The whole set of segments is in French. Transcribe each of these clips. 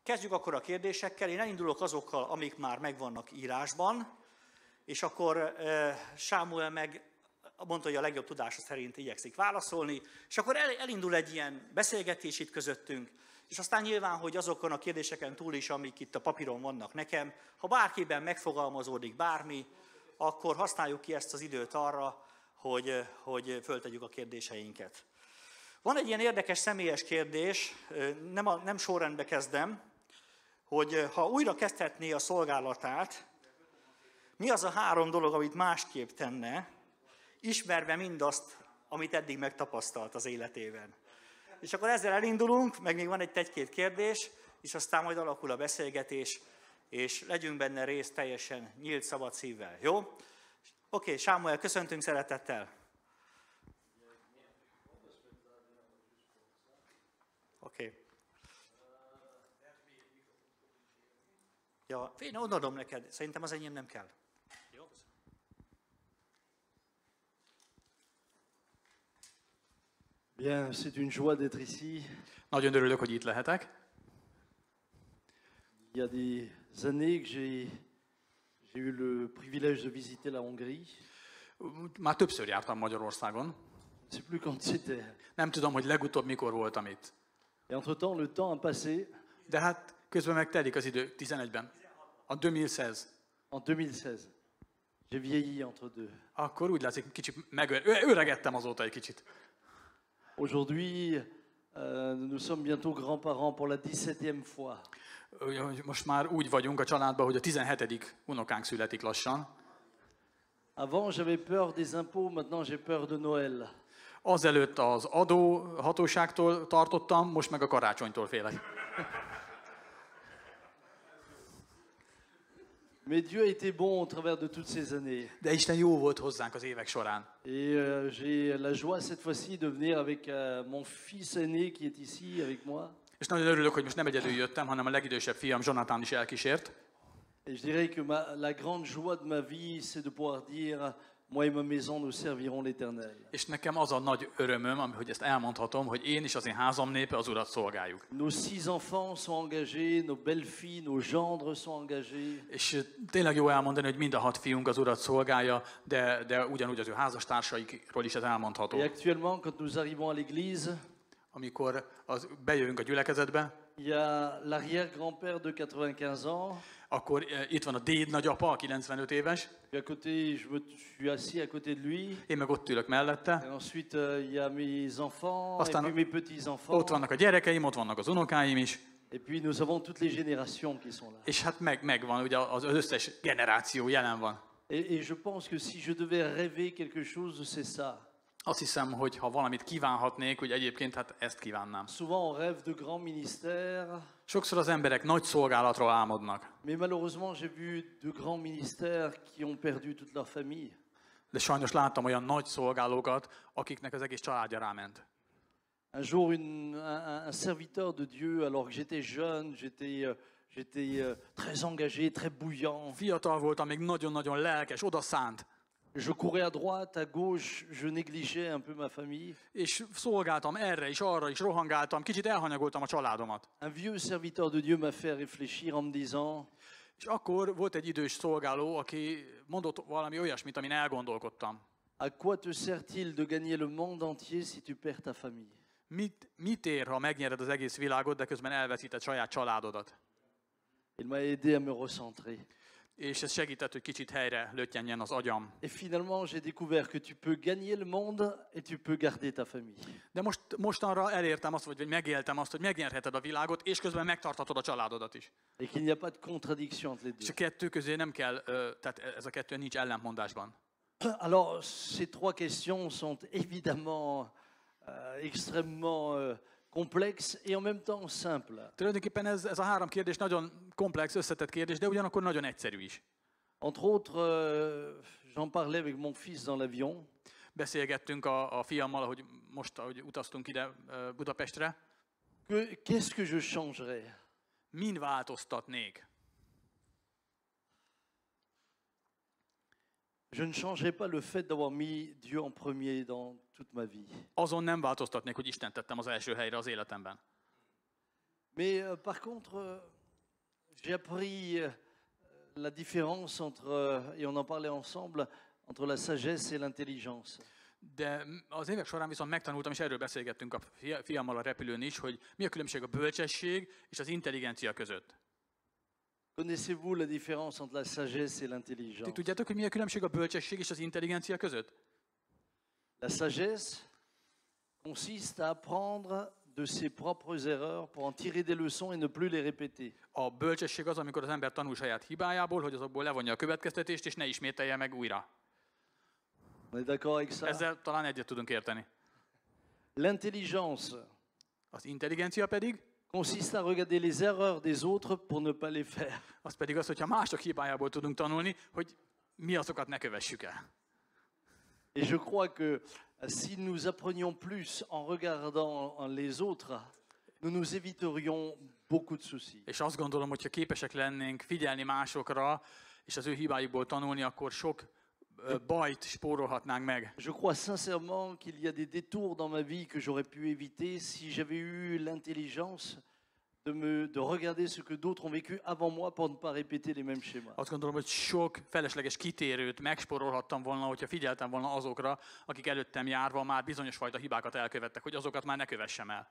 Kezdjük akkor a kérdésekkel. Én elindulok azokkal, amik már megvannak írásban, és akkor Sámuel meg mondta, hogy a legjobb tudása szerint igyekszik válaszolni, és akkor elindul egy ilyen beszélgetés itt közöttünk, és aztán nyilván, hogy azokon a kérdéseken túl is, amik itt a papíron vannak nekem, ha bárkiben megfogalmazódik bármi, akkor használjuk ki ezt az időt arra, hogy föltegyük a kérdéseinket. Van egy ilyen érdekes személyes kérdés, nem sorrendbe kezdem, hogy ha újra kezdhetné a szolgálatát, mi az a 3 dolog, amit másképp tenne, ismerve mindazt, amit eddig megtapasztalt az életében. És akkor ezzel elindulunk, meg még van egy-két kérdés, és aztán majd alakul a beszélgetés, és legyünk benne részt teljesen nyílt, szabad szívvel. Jó? Oké, Sámuel, köszöntünk szeretettel. Oké. Ja, én odaadom neked. Szerintem az enyém nem kell. Jó? Bien, c'est une joie d'être ici. Nagyon örülök, hogy itt lehetek. Il y a des années que j'ai eu le privilège de visiter la Hongrie. Már többször jártam Magyarországon. Je ne sais plus quand c'était. Nem tudom, hogy legutóbb mikor voltam itt. Et entre-temps, le temps a passé. De hát közben megtelik az idő, 11-ben. A 2016. En 2016. J'ai vieilli entre deux. Akkor úgy látszik, kicsit öregettem azóta egy kicsit. Aujourd'hui, nous sommes bientôt grands-parents pour la 17e fois. Most már úgy vagyunk a családban, hogy a 17. unokánk születik lassan. Avant, j'avais peur des impôts, maintenant j'ai peur de Noël. Azelőtt az adó hatóságtól tartottam, most meg a karácsonytól félek. Mais Dieu a été bon au travers de toutes ces années. De Isten jó volt hozzánk az évek során. Et j'ai la joie cette fois-ci de venir avec mon fils aîné qui est ici avec moi. És nagyon örülök, hogy most nem egyedül jöttem, hanem a legidősebb fiam, Jonathan is elkísért. Et je dirais que la grande joie de ma vie, c'est de pouvoir dire, moi et ma maison, nous servirons l'Éternel. És nekem az a nagy örömöm, hogy ezt elmondhatom, hogy én és az én házam népe az Urat szolgáljuk. Nos 6 enfants sont engagés, nos belles-filles, nos gendres sont engagés. És tényleg jó elmondani, hogy mind a 6 fiunk az Urat szolgálja, de ugyanúgy az ő házastársaikról is ez elmondható. Et actuellement, quand nous arrivons à l'église, amikor bejövünk a gyülekezetbe, il y a l'arrière-grand-père de 95 ans. Akkor itt van a déd nagyapa, a 95 éves. Puis à côté, je suis assis à côté de lui. Én meg ott ülök mellette. Et ensuite, il y a mes enfants, Aztán et puis mes petits-enfants. Ott vannak a gyerekeim, ott vannak az unokáim is. Et puis nous avons toutes les générations qui sont là. És hát megvan, ugye az összes generáció jelen van. Et je pense que si je devais rêver quelque chose, c'est ça. Azt hiszem, hogy ha valamit kívánhatnék, hogy egyébként hát ezt kívánnám. Souvent on rêve de grands ministères. Sokszor az emberek nagy szolgálatról álmodnak. Mais malheureusement, j'ai vu de grands ministères qui ont perdu toute leur famille. De sajnos láttam olyan nagy szolgálókat, akiknek az egész családja ráment. Un jour, un serviteur de Dieu, alors que j'étais jeune, j'étais très engagé, très bouillant. Fiatal voltam, még nagyon-nagyon lelkes, odaszánt. Je courais à droite, à gauche, je négligeais un peu ma famille. És szolgáltam erre is, arra is, rohangáltam, kicsit elhanyagoltam a családomat. Un vieux serviteur de Dieu m'a fait réfléchir en me disant: és akkor volt egy idős szolgáló, aki mondott valami olyasmit, amin elgondolkodtam. À quoi te sert-il de gagner le monde entier si tu perds ta famille? Mit ér, ha megnyered az egész világot, de közben elveszíted saját családodat? Il m'a aidé à me recentrer. És ez segített, hogy kicsit helyre löttyenjen az agyam. Et finalement, j'ai découvert que tu peux gagner le monde et tu peux garder ta famille. De mostanra elértem azt, vagy megéltem azt, hogy megnyerheted a világot, és közben megtarthatod a családodat is. Et qu'il n'y a pas de contradiction entre les És a deux. kettő közé nem kell, tehát ez a kettő nincs ellentmondásban. Alors, ces 3 questions sont évidemment extrêmement complexes et en même temps simples. Tulajdonképpen ez a 3 kérdés nagyon komplex, összetett kérdés, de ugyanakkor nagyon egyszerű is. Entre autres, j'en parlais avec mon fils dans l'avion. Beszélgettünk a fiammal, ahogy utaztunk ide Budapestre. Qu'est-ce que je changerais? Min változtatnék? Je ne changerai pas le fait d'avoir mis Dieu en premier dans toute ma vie. Azon nem változtatnék, hogy Istent tettem az első helyre az életemben. Mais par contre, j'ai appris la différence entre, et on en parlait ensemble, entre la sagesse et l'intelligence. De az évek során viszont megtanultam, és erről beszélgettünk a fiammal a repülőn is, hogy mi a különbség a bölcsesség és az intelligencia között. Connaissez-vous la différence entre la sagesse et Ti l'intelligence? tudjátok, hogy mi a különbség a bölcsesség és az intelligencia között? La sagesse consiste à apprendre de ses propres erreurs pour en tirer des leçons et ne plus les répéter. A bölcsesség az, amikor az ember tanul saját hibájából, hogy azokból levonja a következtetést, és ne ismételje meg újra. On est d'accord avec ça? Ezzel talán egyet tudunk érteni. L'intelligence Az intelligencia pedig, consiste à regarder les erreurs des autres pour ne pas les faire. az pedig az, hogyha mások hibájából tudunk tanulni, hogy mi azokat ne kövessük el. Et je crois que si nous apprenions plus en regardant les autres, nous nous éviterions beaucoup de soucis. És azt gondolom, hogyha képesek lennénk figyelni másokra, és az ő hibáikból tanulni, akkor sok bajt spórolhatnánk meg. Je crois sincèrement qu'il y a des détours dans ma vie que j'aurais pu éviter si j'avais eu l'intelligence de regarder ce que d'autres ont vécu avant moi pour ne pas répéter les mêmes schémas. Azt gondolom, hogy sok felesleges kitérőt megspórolhattam volna, hogyha figyeltem volna azokra, akik előttem járva már bizonyos fajta hibákat elkövettek, hogy azokat már ne kövessem el.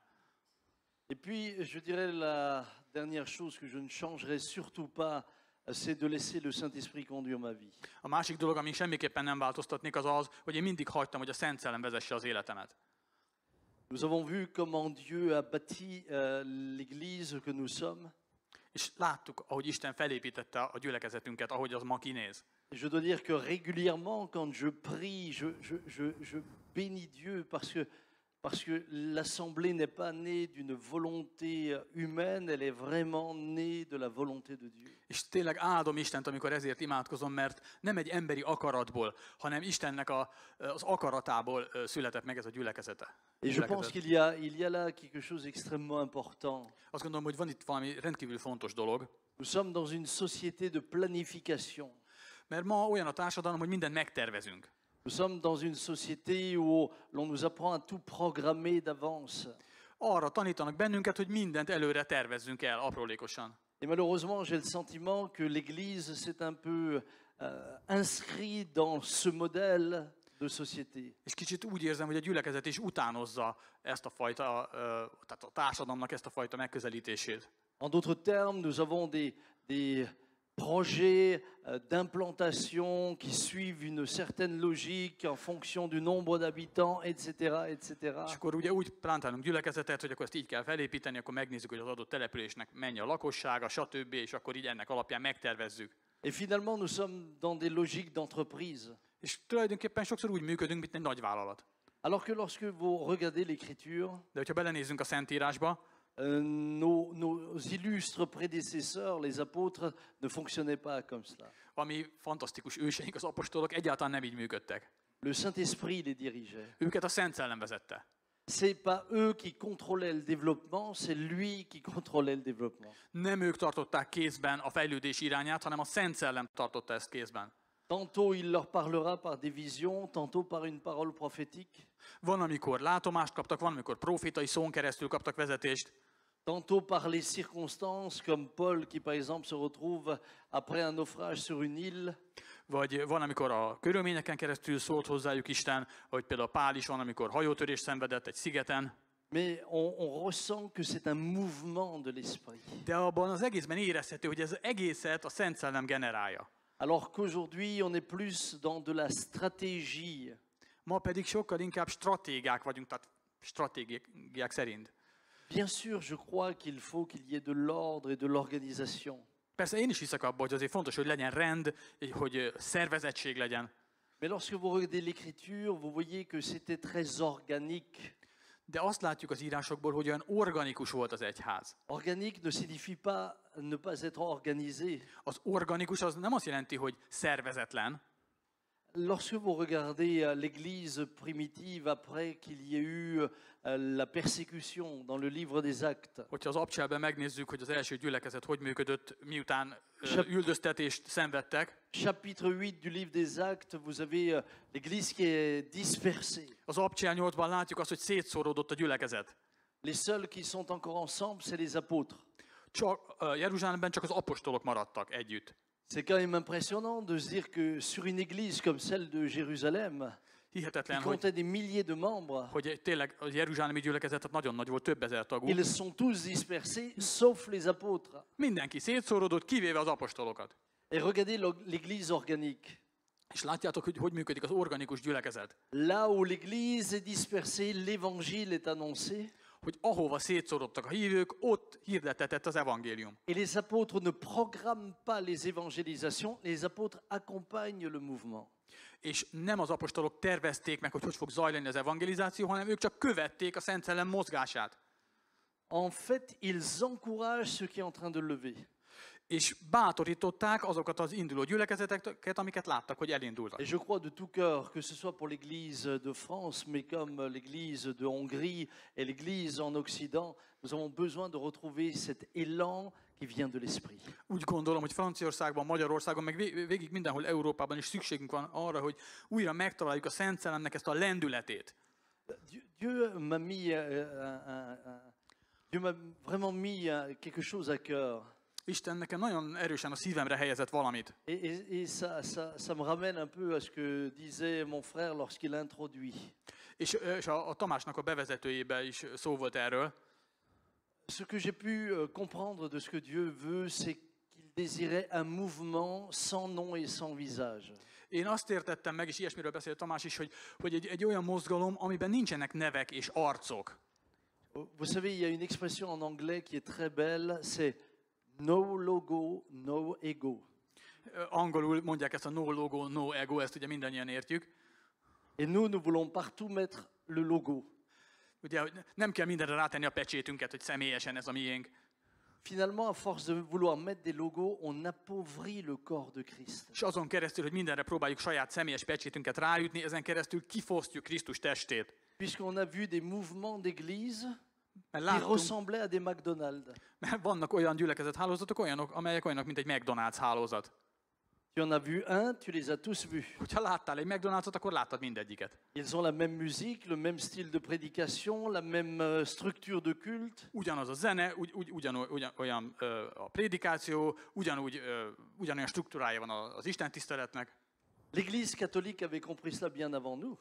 Et puis, je dirais la dernière chose que je ne changerai surtout pas, c'est de laisser le Saint-Esprit conduire ma vie. A másik dolog, ami semmiképpen nem változtatnék, az az, hogy én mindig hagytam, hogy a Szent Szellem vezesse az életemet. Nous avons vu comment Dieu a bâti l'Église que nous sommes. És láttuk, ahogy Isten felépítette a gyülekezetünket, ahogy az ma kinéz. Et je dois dire que régulièrement, quand je prie, je bénis Dieu parce que l'Assemblée n'est pas née d'une volonté humaine, elle est vraiment née de la volonté de Dieu. És tényleg áldom Istent, amikor ezért imádkozom, mert nem egy emberi akaratból, hanem Istennek az akaratából született meg ez a gyülekezete. Et je pense qu'il y a là quelque chose d'extrêmement important. Azt gondolom, hogy van itt valami rendkívül fontos dolog, Nous sommes dans une société de planification. mert ma olyan a társadalom, hogy mindent megtervezünk. Nous sommes dans une société où l'on nous apprend à tout programmer d'avance. Arra tanítanak bennünket, hogy mindent előre tervezzünk el aprólékosan. Et malheureusement, j'ai le sentiment que l'Église s'est un peu inscrit dans ce modèle de société. És kicsit úgy érzem, hogy a gyülekezet is utánozza ezt a fajta, tehát a társadalomnak ezt a fajta megközelítését. En d'autres termes, nous avons des projets d'implantation qui suivent une certaine logique en fonction du nombre d'habitants, etc., etc. És akkor ugye úgy plántálunk gyülekezetet, hogy akkor ezt így kell felépíteni, akkor megnézzük, hogy az adott településnek mennyi a lakossága, stb., és akkor így ennek alapján megtervezzük. Et finalement, nous sommes dans des logiques d'entreprise. És tulajdonképpen sokszor úgy működünk, mint egy nagyvállalat. Alors que lorsque vous regardez l'Écriture, De hogyha belenézzünk a Szentírásba, nos illustres prédécesseurs, les apôtres, ne fonctionnaient pas comme cela. ami fantasztikus őseink, az apostolok egyáltalán nem így működtek. Le Saint-Esprit les dirigeait. Őket a Szent Szellem vezette. C'est pas eux qui contrôlaient le développement, c'est lui qui contrôlait le développement. Nem ők tartották kézben a fejlődés irányát, hanem a Szent Szellem tartotta ezt kézben. Tantôt il leur parlera par des visions, tantôt par une parole prophétique, Van, amikor látomást kaptak, van, amikor profétai szón keresztül kaptak vezetést, tantôt par les circonstances, comme Paul qui par exemple se retrouve après un naufrage sur une île. vagy van, amikor a körülményeken keresztül szólt hozzájuk Isten, hogy például Pál is van, amikor hajótörést szenvedett egy szigeten. Mais on ressent que c'est un mouvement de l'esprit. De abban az egészben érezhető, hogy ez egészet a Szent Szellem generálja. Alors qu'aujourd'hui, on est plus dans de la stratégie. Ma pedig sokkal inkább stratégák vagyunk, tehát stratégiák szerint. Bien sûr, je crois qu'il faut qu'il y ait de l'ordre et de l'organisation. Persze én is hiszek abba, hogy azért fontos, hogy legyen rend, hogy szervezettség legyen. Mais lorsque vous regardez l'Écriture, vous voyez que c'était très organique. De azt látjuk az írásokból, hogy olyan organikus volt az egyház. Organique ne signifie pas ne pas être organisé. Az organikus az nem azt jelenti, hogy szervezetlen. Lorsque vous regardez l'Église primitive après qu'il y ait eu la persécution dans le livre des Actes, Hogyha az abcselben megnézzük, hogy az első gyülekezet hogy működött, miután üldöztetést szenvedtek, chapitre 8 du livre des Actes, vous avez l'Église qui est dispersée. az abcsel 8-ban látjuk azt, hogy szétszóródott a gyülekezet. Les seuls qui sont encore ensemble, c'est les apôtres. Jeruzsálemben csak az apostolok maradtak együtt. C'est quand même impressionnant de se dire que sur une église comme celle de Jérusalem, qui Hihetetlen, comptait des milliers de membres, hogy tényleg a jeruzsálemi gyülekezet nagyon nagy volt, több ezer tagú. ils sont tous dispersés, sauf les apôtres. Mindenki szétszóródott, kivéve az apostolokat. Et regardez l'église organique. És látjátok, hogy működik az organikus gyülekezet. Là où l'église est dispersée, l'évangile est annoncé. Hogy ahova szétszórodtak a hívők, ott hirdettetett az evangélium. Et les apôtres ne programment pas les évangélisations, les apôtres accompagnent le mouvement. És nem az apostolok tervezték meg, hogy fog zajlani az evangelizáció, hanem ők csak követték a Szent Szellem mozgását. En fait, ils encouragent ceux qui sont en train de lever. És bátorították azokat az induló gyülekezeteket, amiket láttak, hogy elindultak. Et je crois de tout cœur que ce soit pour l'Église de France, mais comme l'Église de Hongrie et l'Église en Occident, nous avons besoin de retrouver cet élan qui vient de l'Esprit. Úgy gondolom, hogy Franciaországban, Magyarországon, meg végig mindenhol Európában is szükségünk van arra, hogy újra megtaláljuk a Szent Szellemnek ezt a lendületét. Dieu m'a mis, Dieu m'a vraiment mis quelque chose à cœur. Isten nekem nagyon erősen a szívemre helyezett valamit. Et ça me ramène un peu à ce que disait mon frère lorsqu'il introduit. És a Tamásnak a bevezetőjében is szó volt erről. Ce que j'ai pu comprendre de ce que Dieu veut, c'est qu'il désirait un mouvement sans nom et sans visage. Én azt értettem meg, és ilyesmiről beszélt Tamás is, hogy egy olyan mozgalom, amiben nincsenek nevek és arcok. Vous savez, il y a une expression en anglais qui est très belle, c'est no logo, no ego. Angolul mondják ezt a no logo, no ego, ezt ugye mindannyian értjük. Et nous voulons partout mettre le logo. Ugye, hogy nem kell mindenre rátenni a pecsétünket, hogy személyesen ez a miénk. Finalement, à force de vouloir mettre des logos, on appauvrit le corps de Christ. És azon keresztül, hogy mindenre próbáljuk saját személyes pecsétünket rájutni, ezen keresztül kifosztjuk Krisztus testét. Puisqu'on a vu des mouvements d'église qui Mert ressemblaient à des McDonald's. vannak olyan gyülekezet hálózatok, amelyek olyanok, mint egy McDonald's hálózat. Tu en as vu un, tu les as tous vus. Hogyha láttál egy McDonald'sot, akkor láttad mindegyiket. Ils ont la même musique, le même style de prédication, la même structure de culte. Ugyanaz a zene, ugyanolyan a prédikáció, ugyanolyan struktúrája van az istentiszteletnek. L'Église catholique avait compris cela bien avant nous.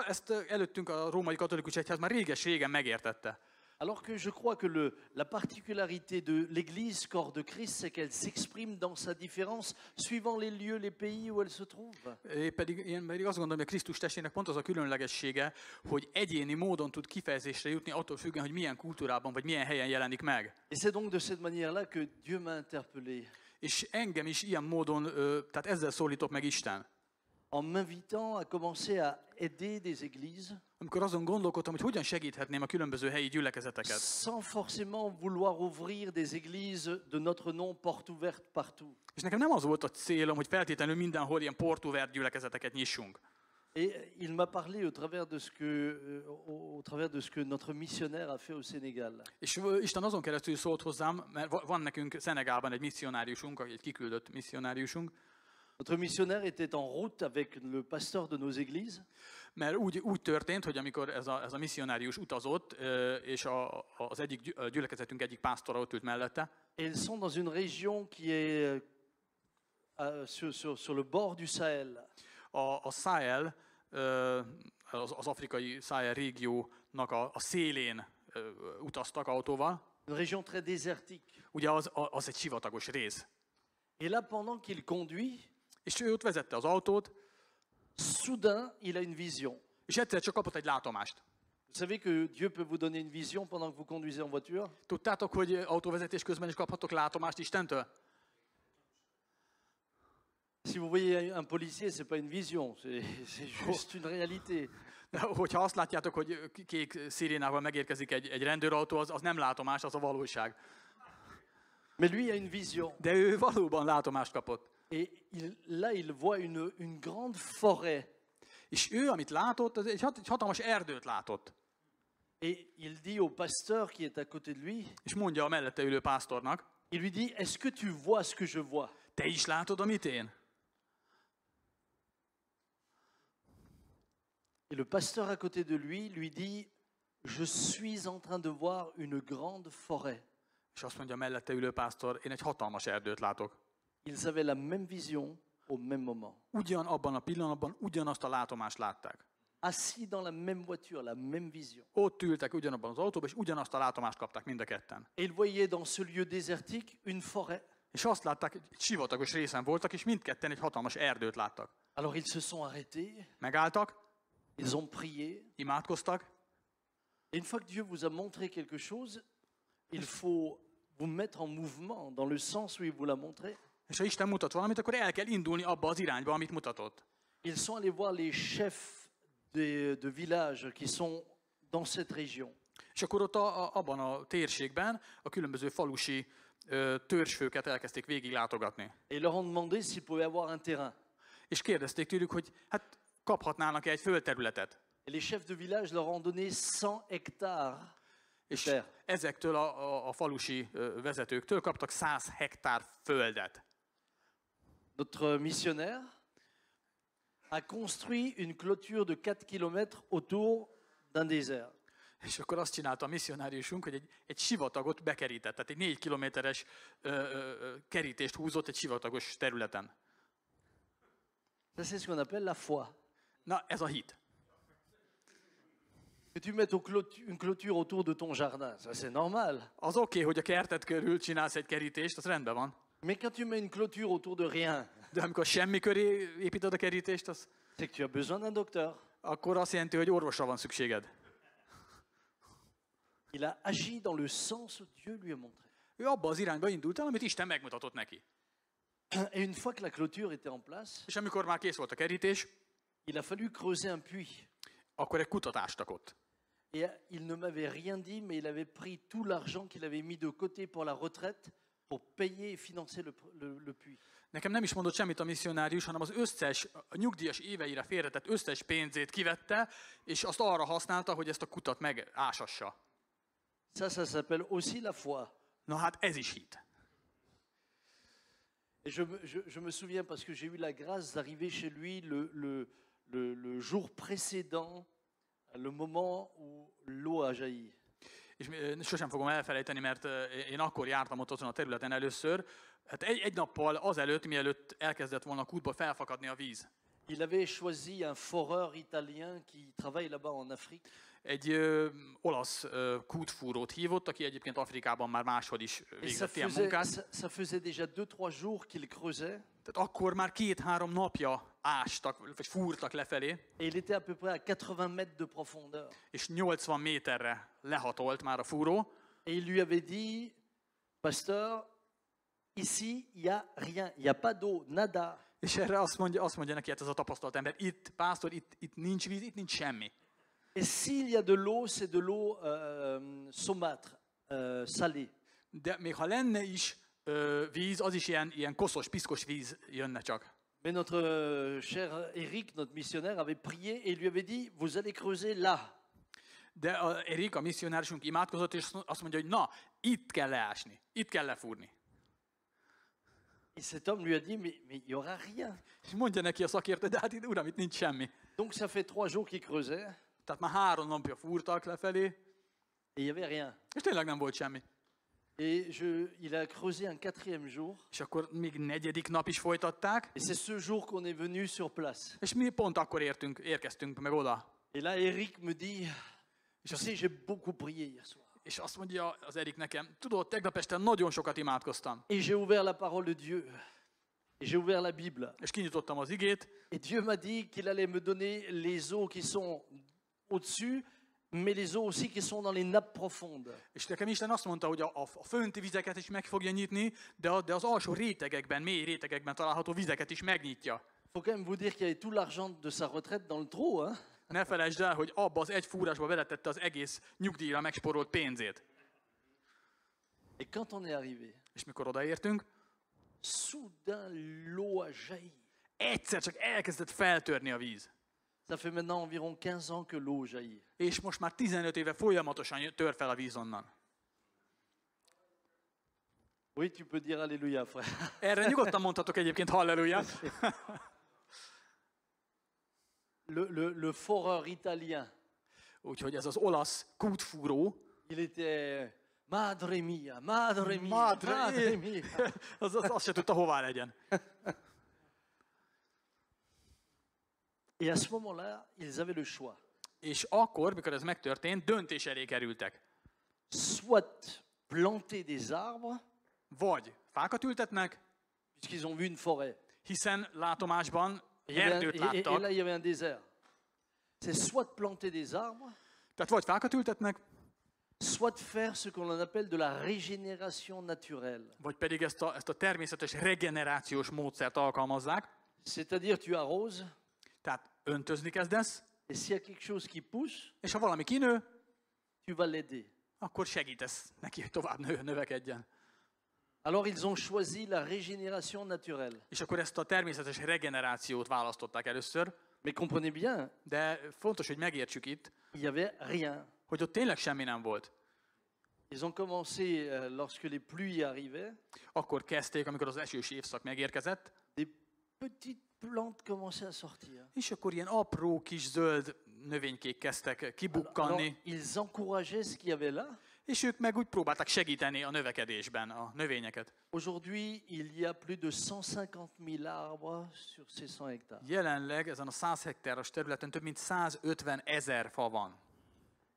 Ezt előttünk a római katolikus egyház már réges-régen megértette. Alors que je crois que la particularité de l'Église corps de Christ, c'est qu'elle s'exprime dans sa différence suivant les lieux, les pays où elle se trouve. Én pedig azt gondolom, hogy a Krisztus testének pont az a különlegessége, hogy egyéni módon tud kifejezésre jutni attól függően, hogy milyen kultúrában vagy milyen helyen jelenik meg. Et c'est donc de cette manière-là que Dieu m'a interpellé. És engem is ilyen módon, tehát ezzel szólított meg Isten. En m'invitant à commencer à aider des églises, amikor azon gondolkodtam, hogy hogyan segíthetném a különböző helyi gyülekezeteket. Sans forcément vouloir ouvrir des églises de notre nom porte ouverte partout. És nekem nem az volt a célom, hogy feltétlenül mindenhol ilyen portuvert gyülekezeteket nyissunk. Et il m'a parlé au travers de ce que notre missionnaire a fait au Sénégal. És Isten azon keresztül szólt hozzám, mert van nekünk Szenegálban egy misszionáriusunk, egy kiküldött misszionáriusunk. Notre missionnaire était en route avec le pasteur de nos églises. Mert úgy történt, hogy amikor ez a misszionárius utazott, és az egyik gyülekezetünk egyik pásztora ott ült mellette. Et ils sont dans une région qui est sur le bord du Sahel. A Sahel, az afrikai Sahel régiónak a szélén utaztak autóval. Une région très désertique. Ugye az egy sivatagos rész. Et là, pendant qu'il conduit, és ő ott vezette az autót, soudain, il a une vision. És egyszer csak kapott egy látomást. Vous savez que Dieu peut vous donner une vision pendant que vous conduisez en voiture? Tudtátok, hogy autóvezetés közben is kaphatok látomást Istentől? Si vous voyez un policier, c'est pas une vision, c'est juste une réalité. Hogyha azt látjátok, hogy kék szirénával megérkezik egy rendőrautó, az nem látomás, az a valóság. Mais lui a une vision. De ő valóban látomást kapott. Et là, il voit une grande forêt. És ő, amit látott, az egy hatalmas erdőt látott. Et il dit au pasteur qui est à côté de lui, és mondja a mellette ülő pásztornak, il lui dit, est-ce que tu vois ce que je vois? Te is látod, amit én? Et le pasteur à côté de lui dit, je suis en train de voir une grande forêt. És azt mondja a mellette ülő pásztor, én egy hatalmas erdőt látok. Ils avaient la même vision au même moment. Ugyanabban a pillanatban ugyanazt a látomást látták. Assis dans la même voiture, la même vision. Ott ültek ugyanabban az autóban, és ugyanazt a látomást kapták mind a ketten. Et ils voyaient dans ce lieu désertique une forêt. És azt látták, hogy egy sivatagos részen voltak, és mindketten egy hatalmas erdőt láttak. Alors ils se sont arrêtés, Megálltak, ils ont prié. imádkoztak, Et une fois que Dieu vous a montré quelque chose, il faut vous mettre en mouvement dans le sens où il vous l'a montré. és ha Isten mutat valamit, akkor el kell indulni abba az irányba, amit mutatott. Ils sont allés voir les chefs de villages qui sont dans cette région. És akkor ott abban a térségben a különböző falusi törzsfőket elkezdték végig látogatni. Et ils leur ont demandé s'ils pouvaient avoir un terrain. És kérdezték tőlük, hogy hát kaphatnának-e egy földterületet. Et les chefs de village leur ont donné 100 hectares de És terre. ezektől a falusi vezetőktől kaptak 100 hektár földet. Notre missionnaire a construit une clôture de 4 km autour d'un désert. És akkor azt csinálta a misszionáriusunk, hogy egy sivatagot bekerített, tehát egy 4 kilométeres kerítést húzott egy sivatagos területen. Ça, c'est ce qu'on appelle la foi. Na, ez a hit. Que tu mettes une clôture autour de ton jardin, ça c'est normal. Az oké, hogy a kertet körül csinálsz egy kerítést, az rendben van. Mais quand tu mets une clôture autour de rien, De amikor semmi köré építed a kerítést, c'est que tu as besoin d'un docteur. akkor azt jelenti, hogy orvosra van szükséged. Il a agi dans le sens où Dieu lui a montré. Ő abba az irányba indult el, amit Isten megmutatott neki. Et une fois que la clôture était en place, És amikor már kész volt a kerítés, il a fallu creuser un puits. akkor egy kutatást takott. Et il ne m'avait rien dit, mais il avait pris tout l'argent qu'il avait mis de côté pour la retraite pour payer et financer le puits. Nekem nem is mondott semmit a misszionárius, hanem az összes a nyugdíjas éveire félretett összes pénzét kivette, és azt arra használta, hogy ezt a kutat megásassa. Ça s'appelle aussi la foi. Na hát ez is hit. Et je me souviens parce que j'ai eu la grâce d'arriver chez lui le jour précédent, le moment où l'eau a jailli. És sosem fogom elfelejteni, mert én akkor jártam ott azon a területen először. Hát egy nappal azelőtt, mielőtt elkezdett volna a kútba felfakadni a víz. Il avait choisi un foreur italien qui travaille là-bas en Afrique. Egy olasz kútfúrót hívott, aki egyébként Afrikában már máshol is Et végzett ilyen munkát. ça faisait déjà 2-3 jours qu'il creusait. Tehát akkor már 2-3 napja ástak, vagy fúrtak lefelé, Et il était à peu près à 80 mètres de profondeur. és 80 méterre lehatolt már a fúró, Et il lui avait dit, pasteur, ici, il n'y a rien, il n'y a pas d'eau, nada. és erre azt mondja neki hát ez a tapasztalt ember, itt, pásztor, itt nincs víz, itt nincs semmi. Et s'il y a de l'eau, c'est de l'eau saumâtre, salée. De még ha lenne is víz, az is ilyen koszos, piszkos víz jönne csak. Mais notre cher Eric, notre missionnaire, avait prié et il lui avait dit, vous allez creuser là. De Erik, a misszionárusunk imádkozott, és azt mondja, hogy na, itt kell leásni, itt kell lefúrni. Et cet homme lui a dit, mais il n'y aura rien. És mondja neki a szakértő, de hát itt, uram, itt nincs semmi. Donc ça fait 3 jours qu'il creusait Tehát már 3 napja fúrtak lefelé, et il n'y avait rien. és tényleg nem volt semmi. Et il a creusé un 4e jour. És akkor még 4. nap is folytatták, Et c'est ce jour qu'on est venu sur place. és mi pont akkor érkeztünk meg oda. Et là, Eric me dit, je sais, j'ai beaucoup prié hier soir. És azt mondja az Erik nekem, tudod, tegnap este nagyon sokat imádkoztam. Et j'ai ouvert la parole de Dieu. Et j'ai ouvert la Bible. És kinyitottam az igét, Et Dieu m'a dit qu'il allait me donner les eaux qui sont au-dessus, mais les eaux aussi qui sont dans les nappes profondes. és nekem Isten azt mondta, hogy a fönti vizeket is meg fogja nyitni, de az alsó rétegekben, mély rétegekben található vizeket is megnyitja. Il faut quand même vous dire qu'il y avait tout l'argent de sa retraite dans le trou. Hein? Ne felejtsd el, hogy abba az egy fúrásba beletette az egész nyugdíjra megsporolt pénzét. Et quand on est arrivé, És mikor odaértünk, soudain l'eau a jailli. egyszer csak elkezdett feltörni a víz. Ça fait maintenant environ 15 ans que l'eau jaillit. És most már 15 éve folyamatosan tör fel a víz onnan. Oui, tu peux dire alléluia, frère. Erre nyugodtan mondhatok egyébként halleluja. Le foreur italien, Úgyhogy ez az olasz kútfúró, il était Madre mia, madre mia, Madre madre mia. Azt se tudta, hová legyen. Et à ce moment-là, ils avaient le choix. És akkor, mikor ez megtörtént, döntés elé kerültek. Soit planter des arbres, Vagy fákat ültetnek, puisqu'ils ont vu une forêt. hiszen látomásban Il y avait erdőt et là, láttak. il y avait un désert. C'est soit planter des arbres, Tehát vagy fákat ültetnek, soit faire ce qu'on appelle de la régénération naturelle. vagy pedig ezt a természetes regenerációs módszert alkalmazzák. C'est-à-dire, tu arroses, Tehát öntözni kezdesz, et s'il y a quelque chose qui pousse, és ha valami kinő, tu vas l'aider. akkor segítesz neki, hogy tovább növekedjen. Alors, ils ont choisi la régénération naturelle. És akkor ezt a természetes regenerációt választották először, Mais comprenez bien, de fontos, hogy megértsük itt, il n'y avait rien. hogy ott tényleg semmi nem volt. Ils ont commencé, lorsque les pluies arrivaient, Akkor kezdték, amikor az esős évszak megérkezett, des petites plantes commençaient à sortir. és akkor ilyen apró kis zöld növénykék kezdtek Alors, kibukkanni, ils encourageaient ce qu'il y avait là. és ők meg úgy próbálták segíteni a növekedésben a növényeket. Aujourd'hui, il y a plus de 150 000 arbres sur ces 100 hectares. Jelenleg ezen a 100 hektáros területen több mint 150 000 fa van.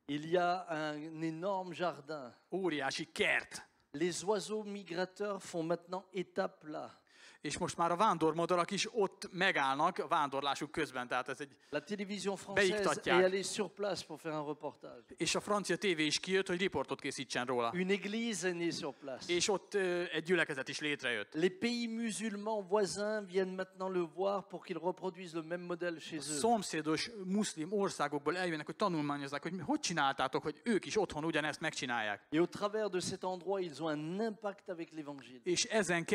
Il y a un énorme jardin. Óriási kert. Les oiseaux migrateurs font maintenant étape là. És most már a vándormadarak is ott megállnak a vándorlásuk közben. Tehát ez egy, La télévision française est Beiktatják. allée sur place pour faire un reportage. és a francia tévé is kijött, hogy riportot készítsen róla. Une église est née sur place. És ott egy gyülekezet is létrejött. Les pays musulmans voisins viennent maintenant le voir pour qu'ils reproduisent le même modèle chez eux. Szomszédos muszlim országokból eljönnek, hogy tanulmányozzák, hogy csináltátok, hogy ők is otthon ugyanezt megcsinálják. Et au travers de cet endroit, ils ont un impact avec l'évangile. És ezen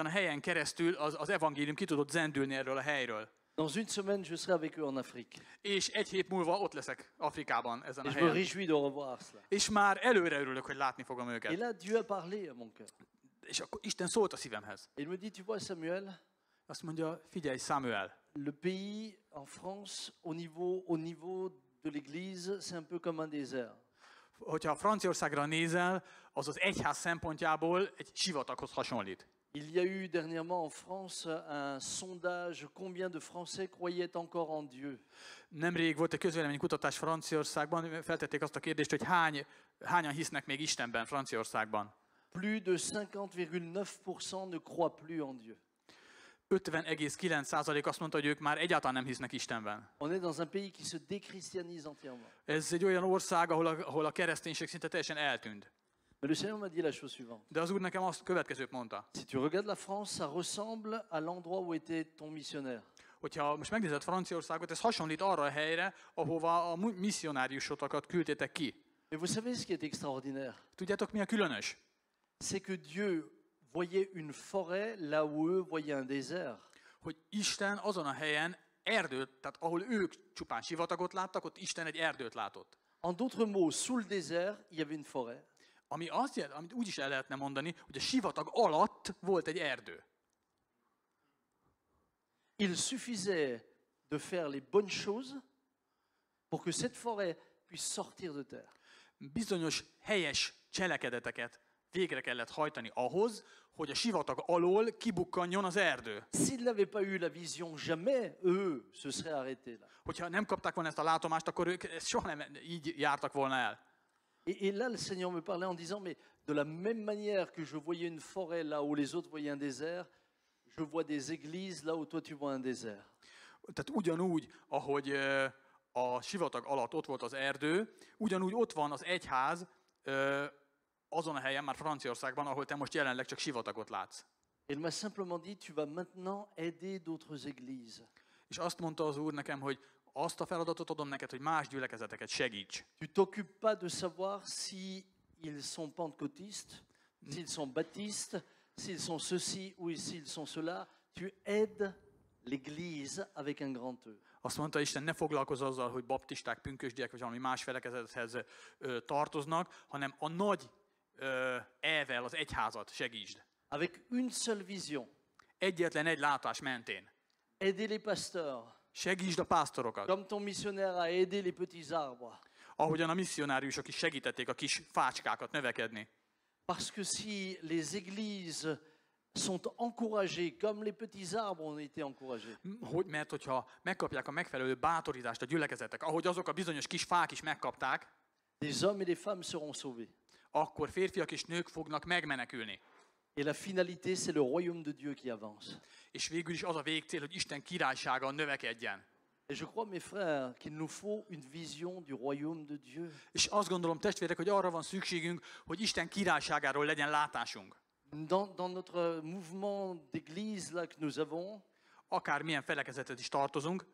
a helyen keresztül az evangélium ki tudott zendülni erről a helyről. Dans une semaine, je serai avec eux en Afrique. És egy hét múlva ott leszek Afrikában ezen a Et je me helyen. réjouis de revoir cela. És már előre örülök, hogy látni fogom Et őket. là, Dieu a parlé à mon cœur. És akkor Isten szólt a szívemhez. Il me dit, tu vois Samuel, Azt mondja, figyelj Samuel, le pays en France, au niveau de l'église, c'est un peu comme un désert. hogyha Franciaországra nézel, az az egyház szempontjából egy sivataghoz hasonlít. Il y a eu dernièrement en France un sondage, combien de Français croyaient encore en Dieu. Nemrég volt egy közvéleménykutatás Franciaországban, feltették azt a kérdést, hogy hányan hisznek még Istenben Franciaországban. Plus de 50,9% ne croient plus en Dieu. 50,9% azt mondta, hogy ők már egyáltalán nem hisznek Istenben. On est dans un pays qui se déchristianise entièrement. Ez egy olyan ország, ahol a kereszténység szinte teljesen eltűnt. Mais le Seigneur m'a dit la chose suivante. De az Úr nekem azt következőt mondta. Si tu regardes la France, ça ressemble à l'endroit où était ton missionnaire. Hogyha most megnézed Franciaországot, ez hasonlít arra a helyre, ahova a misszionáriusokat küldtétek ki. Mais vous savez ce qui est extraordinaire? Tudjátok, mi a különös? C'est que Dieu voyait une forêt là où eux voyaient un désert. Hogy Isten azon a helyen erdőt, tehát ahol ők csupán sivatagot láttak, ott Isten egy erdőt látott. En d'autres mots, sous le désert, il y avait une forêt. Amit úgy is el lehetne mondani, hogy a sivatag alatt volt egy erdő. Il suffisait de faire les bonnes choses pour que cette forêt puisse sortir de terre. Bizonyos helyes cselekedeteket végre kellett hajtani ahhoz, hogy a sivatag alól kibukkanjon az erdő. S'ils n'avaient pas eu la vision, jamais eux se seraient arrêtés là. Hogyha nem kapták volna ezt a látomást, akkor ők soha nem így jártak volna el. Et là, le Seigneur me parlait en disant, mais de la même manière que je voyais une forêt là où les autres voyaient un désert, je vois des églises là où toi tu vois un désert. Tehát ugyanúgy, ahogy a sivatag alatt ott volt az erdő, ugyanúgy ott van az egyház azon a helyen, már Franciaországban, ahol te most jelenleg csak sivatagot látsz. Il m'a simplement dit, tu vas maintenant aider d'autres églises. És azt mondta az Úr nekem, hogy azt a feladatot adom neked, hogy más gyülekezeteket segíts. Tu t'occupes pas de savoir si ils sont pentecôtistes, s'ils sont baptistes, s'ils sont ceci ou s'ils sont cela. Tu aides l'église avec un grand E. Azt mondta Isten, ne foglalkozz azzal, hogy baptisták, pünkösdiek vagy valami más felekezethez tartoznak, hanem a nagy E-vel az egyházat segítsd. Avec une seule vision. Egyetlen egy látás mentén. Aider les pasteurs. Segítsd a pásztorokat. Comme ton missionnaire a aidé les petits arbres. Ahogyan a misszionáriusok is segítették a kis fácskákat növekedni. Parce que si les églises sont encouragées, comme les petits arbres ont été encouragés, Mert hogyha megkapják a megfelelő bátorítást a gyülekezetek, ahogy azok a bizonyos kis fák is megkapták, les hommes et les femmes seront sauvés. akkor férfiak és nők fognak megmenekülni. Et la finalité, c'est le royaume de Dieu qui avance. És végül is az a végcél, hogy Isten királysága növekedjen. Et je crois, mes frères, qu'il nous faut une vision du royaume de Dieu. És azt gondolom, testvérek, hogy arra van szükségünk, hogy Isten királyságáról legyen látásunk. Dans notre mouvement d'église là que nous avons, Akármilyen felekezetet is tartozunk,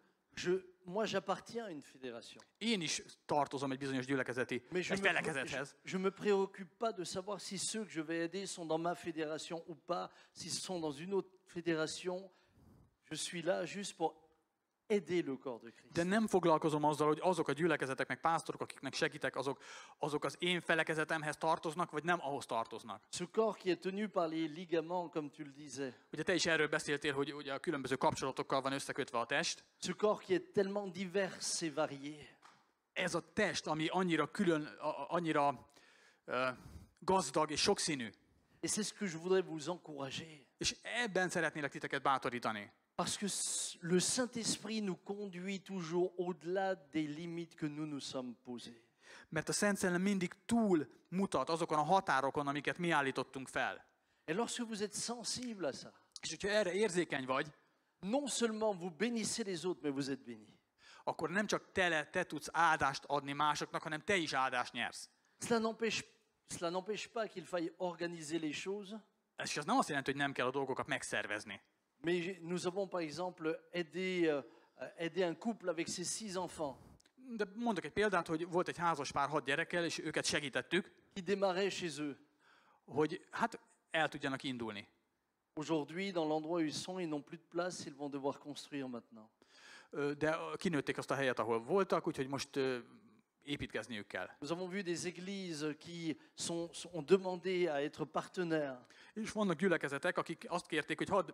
moi j'appartiens à une fédération. én is tartozom egy bizonyos gyülekezeti, Mais egy felekezethez. je me préoccupe pas de savoir si ceux que je vais aider sont dans ma fédération ou pas, s'ils sont dans une autre fédération. Je suis là juste pour aider le corps de Christ. De nem foglalkozom azzal, hogy azok a gyülekezetek, meg pásztorok, akiknek segítek, azok az én felekezetemhez tartoznak, vagy nem ahhoz tartoznak. Ce corps qui est tenu par les ligaments, comme tu le disais. Ugye te is erről beszéltél, hogy ugye a különböző kapcsolatokkal van összekötve a test. Ce corps qui est tellement divers et varié. Ez a test, ami annyira annyira gazdag és sokszínű. Et c'est ce que je voudrais vous encourager. És ebben szeretnélek titeket bátorítani. Parce que le Saint-Esprit nous conduit toujours au-delà des limites que nous nous sommes posées. Mert a Szent Szellem mindig túl mutat azokon a határokon, amiket mi állítottunk fel. Et lorsque vous êtes sensible à ça, És hogyha erre érzékeny vagy, non seulement vous bénissez les autres, mais vous êtes bénis. akkor nem csak te tudsz áldást adni másoknak, hanem te is áldást nyersz. Cela n'empêche pas qu'il faille organiser les choses. És ez nem azt jelenti, hogy nem kell a dolgokat megszervezni. Mais nous avons par exemple aidé un couple avec ses 6 enfants. De mondok egy példát, hogy volt egy házas pár 6 gyerekkel, és őket segítettük, Qui démarraient chez eux. hogy hát el tudjanak indulni. Aujourd'hui, dans l'endroit où ils sont, ils n'ont plus de place, ils vont devoir construire maintenant. De kinőtték azt a helyet, ahol voltak, úgyhogy most építkezniük kell. Nous avons vu des églises qui ont demandé à être partenaires. És vannak gyülekezetek, akik azt kérték, hogy hadd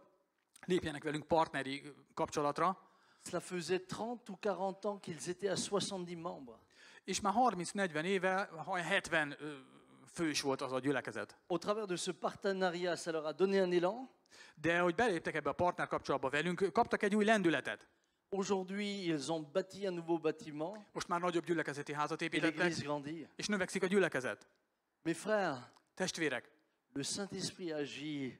lépjenek velünk partneri kapcsolatra, Cela faisait 30 ou 40 ans qu'ils étaient à 70 membres. és már 30-40 éve 70 fős volt az a gyülekezet. Au travers de ce partenariat, ça leur a donné un élan. De hogy beléptek ebbe a partner kapcsolatba velünk, kaptak egy új lendületet. Aujourd'hui, ils ont bâti un nouveau bâtiment Most már nagyobb gyülekezeti házat et építettek, l'église grandit. és növekszik a gyülekezet. Mes frères, Testvérek, le Saint-Esprit agit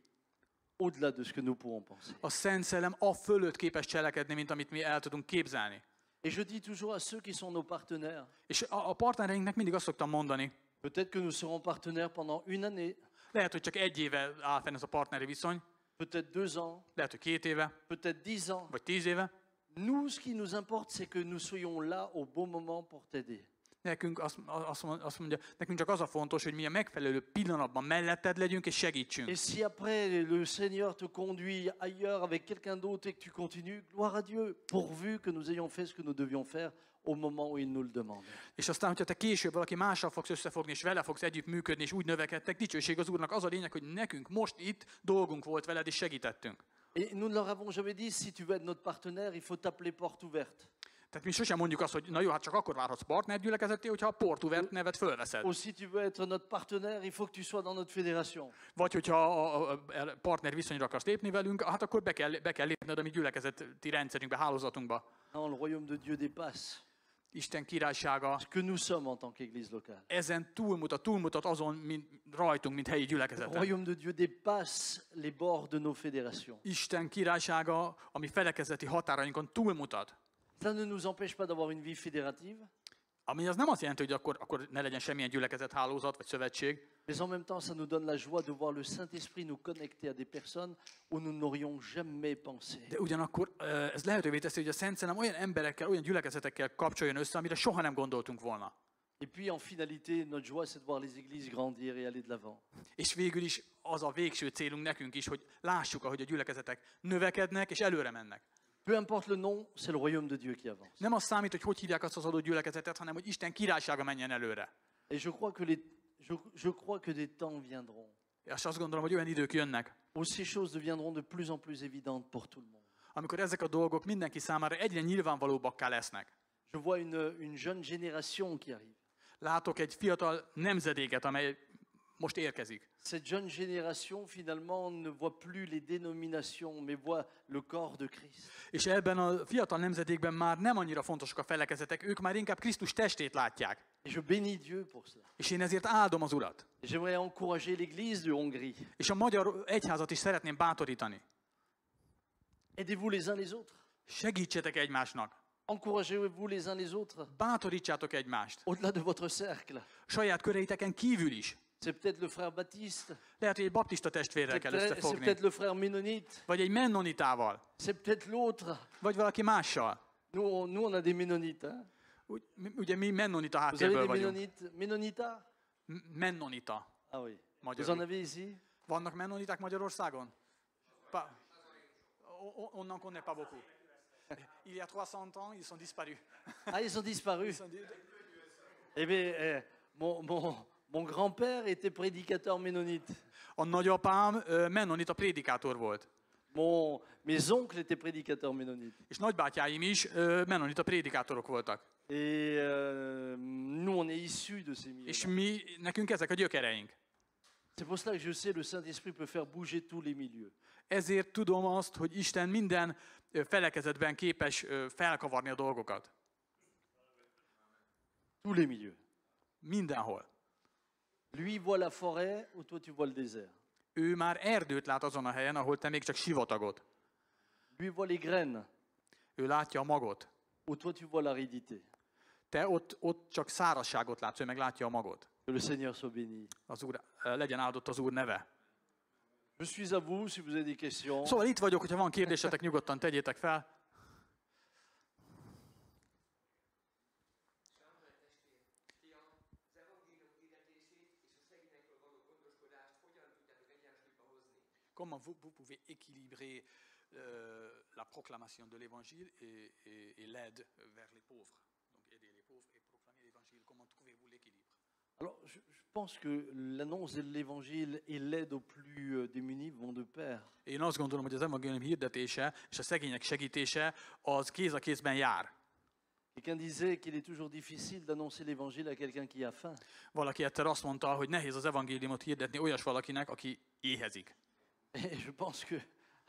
au-delà de ce que nous pouvons penser. a Szent Szellem a fölött képes cselekedni, mint amit mi el tudunk képzelni. Et je dis toujours à ceux qui sont nos partenaires, És a partnereinknek mindig azt szoktam mondani, peut-être que nous serons partenaires pendant une année, lehet, hogy csak 1 éve áll fenn ez a partneri viszony, peut-être 2 ans, lehet, hogy 2 éve, peut-être 10 ans. vagy 10 éve. Nous, ce qui nous importe, c'est que nous soyons là au bon moment pour t'aider. Nekünk azt mondja, nekünk csak az a fontos, hogy mi a megfelelő pillanatban melletted legyünk és segítsünk. Et si après le Seigneur te conduit ailleurs avec quelqu'un d'autre et que tu continues, gloire à Dieu, pourvu que nous ayons fait ce que nous devions faire au moment où il nous le demande. És aztán, hogyha te később valaki mással fogsz összefogni, és vele fogsz együtt működni, és úgy növekedtek, dicsőség az Úrnak, az a lényeg, hogy nekünk most itt dolgunk volt veled, és segítettünk. Et nous ne leur avons jamais dit, si tu veux être notre partenaire, il faut t'appeler porte ouverte. Tehát mi sosem mondjuk azt, hogy na jó, hát csak akkor várhatsz partnergyülekezetté, hogyha a Portuvert nevet fölveszed. Ou si tu veux être notre partenaire, il faut que tu sois dans notre fédération. Vagy hogyha a partner viszonyra akarsz lépni velünk, hát akkor be kell lépned a mi gyülekezeti rendszerünkbe, hálózatunkba. Non, le royaume de Dieu dépasse Isten királysága ce que nous sommes en tant qu'église locale. ezen túlmutat azon, mint rajtunk, mint helyi Le gyülekezeten. royaume de Dieu dépasse les bords de nos fédérations. Isten királysága, ami felekezeti határainkon túlmutat. Ça ne nous empêche pas d'avoir une vie fédérative, Ami az nem azt jelenti, hogy akkor ne legyen semmilyen gyülekezet, hálózat vagy szövetség, mais en même temps, ça nous donne la joie de voir le Saint-Esprit nous connecter à des personnes où nous n'aurions jamais pensé. de ugyanakkor ez lehetővé teszi, hogy a Szent Szellem olyan emberekkel, olyan gyülekezetekkel kapcsoljon össze, amire soha nem gondoltunk volna. Et puis en finalité, notre joie, c'est de voir les églises grandir et aller de l'avant. És végül is az a végső célunk nekünk is, hogy lássuk, ahogy a gyülekezetek növekednek és előre mennek. Peu importe le nom, c'est le royaume de Dieu qui avance. Nem az számít, hogy hívják azt az adott gyülekezetet, hanem hogy Isten királysága menjen előre. Et je crois que des temps viendront És azt gondolom, hogy olyan idők jönnek, où ces choses deviendront de plus en plus évidentes pour tout le monde. amikor ezek a dolgok mindenki számára egyre nyilvánvalóbbakká lesznek. Je vois une jeune génération qui arrive. Látok egy fiatal nemzedéket, amely most érkezik. Cette jeune génération, finalement, ne voit plus les dénominations, mais voit le corps de Christ. És ebben a fiatal nemzedékben már nem annyira fontosak a felekezetek, ők már inkább Krisztus testét látják. Et je bénis Dieu pour cela. És én ezért áldom az Urat. Et j'aimerais encourager l'Église de Hongrie. És a magyar egyházat is szeretném bátorítani. Aidez-vous les uns les autres. Segítsetek egymásnak. Encouragez-vous les uns les autres. Bátorítsátok egymást. Au-delà de votre cercle. Saját köreiteken kívül is. C'est peut-être le frère Baptiste. Lehet, hogy egy baptista testvérrel kell C'est összefogni. peut-être le frère Mennonite. Vagy egy mennonitával. C'est peut-être l'autre. Vagy valaki mással. Nous, on a des Mennonites. Hein? Ugye mi mennonita Vous avez háttérből des vagyunk. Mennonites? Mennonita? Mennonita. Ah oui. Vous Magyarul. en avez ici? Vannak mennoniták Magyarországon? On n'en connaît pas beaucoup. Il y a 300 ans, ils sont disparus. Ah, ils ont disparu. Eh bien, mon grand-père était prédicateur ménonite. A nagyapám mennonita prédikátor volt. Mes oncles étaient prédicateurs ménonites. És nagybátyáim is mennonita prédikátorok voltak. Et nous, on est issus de ces És milieux. nekünk ezek a gyökereink. C'est pour cela que je sais que le Saint-Esprit peut faire bouger tous les milieux. Ezért tudom azt, hogy Isten minden felekezetben képes felkavarni a dolgokat. Tous les milieux. Mindenhol. Lui voit la forêt, ou toi tu vois le désert. Ő már erdőt lát azon a helyen, ahol te még csak sivatagot. Lui voit les graines, Ő látja a magot. ou toi tu vois l'aridité. Te ott csak szárazságot látsz, ő meg látja a magot. Que le Seigneur soit béni. Az Úr, legyen áldott az Úr neve. Je suis à vous si vous avez des questions. Szóval itt vagyok, hogyha van kérdésetek, nyugodtan tegyétek fel. Comment vous pouvez équilibrer la proclamation de l'évangile et l'aide vers les pauvres? Donc aider les pauvres et proclamer l'évangile. Comment trouvez-vous l'équilibre? Alors, je pense que l'annonce de l'évangile et l'aide aux plus démunis vont de pair. Én azt gondolom, hogy az evangélium hirdetése és a szegények segítése az kéz a kézben jár. Quelqu'un disait qu'il est toujours difficile d'annoncer l'évangile à quelqu'un qui a faim. Valaki egyszer azt mondta, hogy nehéz az evangéliumot hirdetni olyas valakinek, aki éhezik. Et je pense que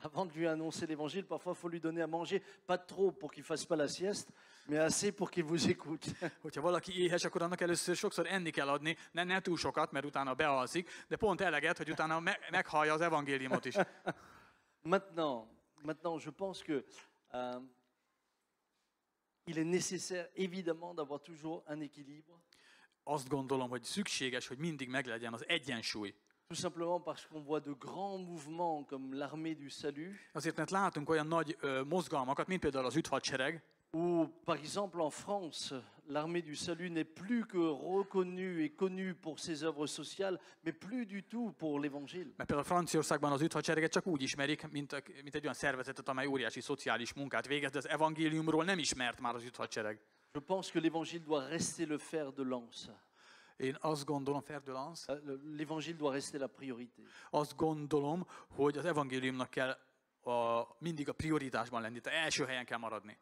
avant de lui annoncer l'évangile, parfois il faut lui donner à manger, pas trop pour qu'il fasse pas la sieste, mais assez pour qu'il vous écoute. Hogyha valaki éhes, akkor annak először sokszor enni kell adni, ne túl sokat, mert utána bealszik, de pont eleget, hogy utána meghallja az evangéliumot is. Maintenant, je pense que il est nécessaire évidemment d'avoir toujours un équilibre. Azt gondolom, hogy szükséges, hogy mindig meglegyen az egyensúly. Tout simplement parce qu'on voit de grands mouvements comme l'armée du salut. Azért, mert látunk olyan nagy mozgalmakat, mint például az üdvadsereg, Ou par exemple en France, l'armée du salut n'est plus que reconnue et connue pour ses œuvres sociales, mais plus du tout pour l'évangile. mert például Franciaországban az üdvadsereget csak úgy ismerik, mint egy olyan szervezetet, amely óriási szociális munkát végez, de az evangéliumról nem ismert már az üdvadsereg. Je pense que l'évangile doit rester le fer de lance. Én azt gondolom, fer de lance, L'évangile doit rester la priorité. azt gondolom, hogy az evangéliumnak kell mindig a prioritásban lenni, tehát első helyen kell maradni.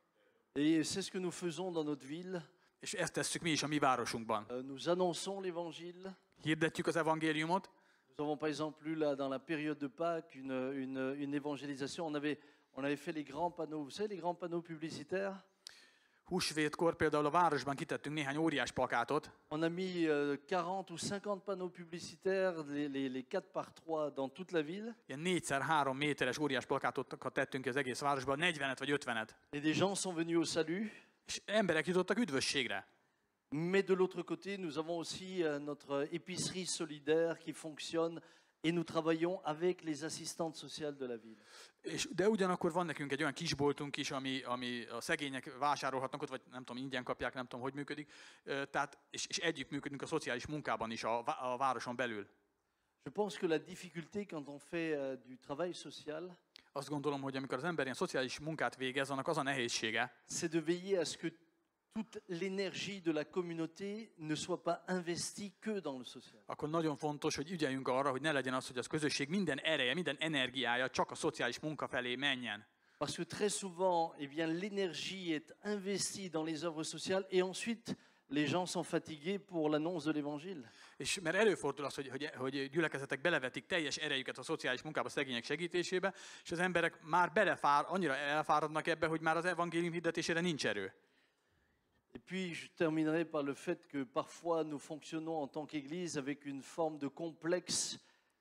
Et c'est ce que nous faisons dans notre ville. És ezt tesszük mi is a mi városunkban. Nous annonçons l'évangile. Hirdetjük az evangéliumot. Nous avons par exemple eu là dans la période de Pâques une évangélisation. On avait fait les grands panneaux, vous savez les grands panneaux publicitaires. Húsvétkor például a városban kitettünk néhány óriás plakátot. On a mis 40 ou 50 panneaux publicitaires, les 4x3 dans toute la ville. Ilyen 4x3 méteres óriás plakátokat tettünk ki az egész városban, 40-et vagy 50-et. Et des gens sont venus au salut. És emberek jutottak üdvösségre. Mais de l'autre côté, nous avons aussi notre épicerie solidaire qui fonctionne et nous travaillons avec les assistantes sociales de la ville. De ugyanakkor van nekünk egy olyan kisboltunk is, ami a szegények vásárolhatnak ott, vagy nem tudom, ingyen kapják, nem tudom, hogy működik. Tehát, és együttműködünk a szociális munkában is a városon belül. Je pense que la difficulté quand on fait du travail social, azt gondolom, hogy amikor az ember ilyen szociális munkát végez, annak az a nehézsége, c'est de veiller à ce que toute l'énergie de la communauté ne soit pas investie que dans le social. akkor nagyon fontos, hogy ügyeljünk arra, hogy ne legyen az, hogy az közösség minden ereje, minden energiája csak a szociális munka felé menjen. Parce que très souvent, eh bien, l'énergie est investie dans les œuvres sociales et ensuite les gens sont fatigués pour l'annonce de l'évangile. És mert előfordul az, hogy gyülekezetek belevetik teljes erejüket a szociális munkába, a szegények segítésébe, és az emberek már annyira elfáradnak ebbe, hogy már az evangélium hirdetésére nincs erő. Et puis je terminerai par le fait que parfois nous fonctionnons en tant qu'Église avec une forme de complexe,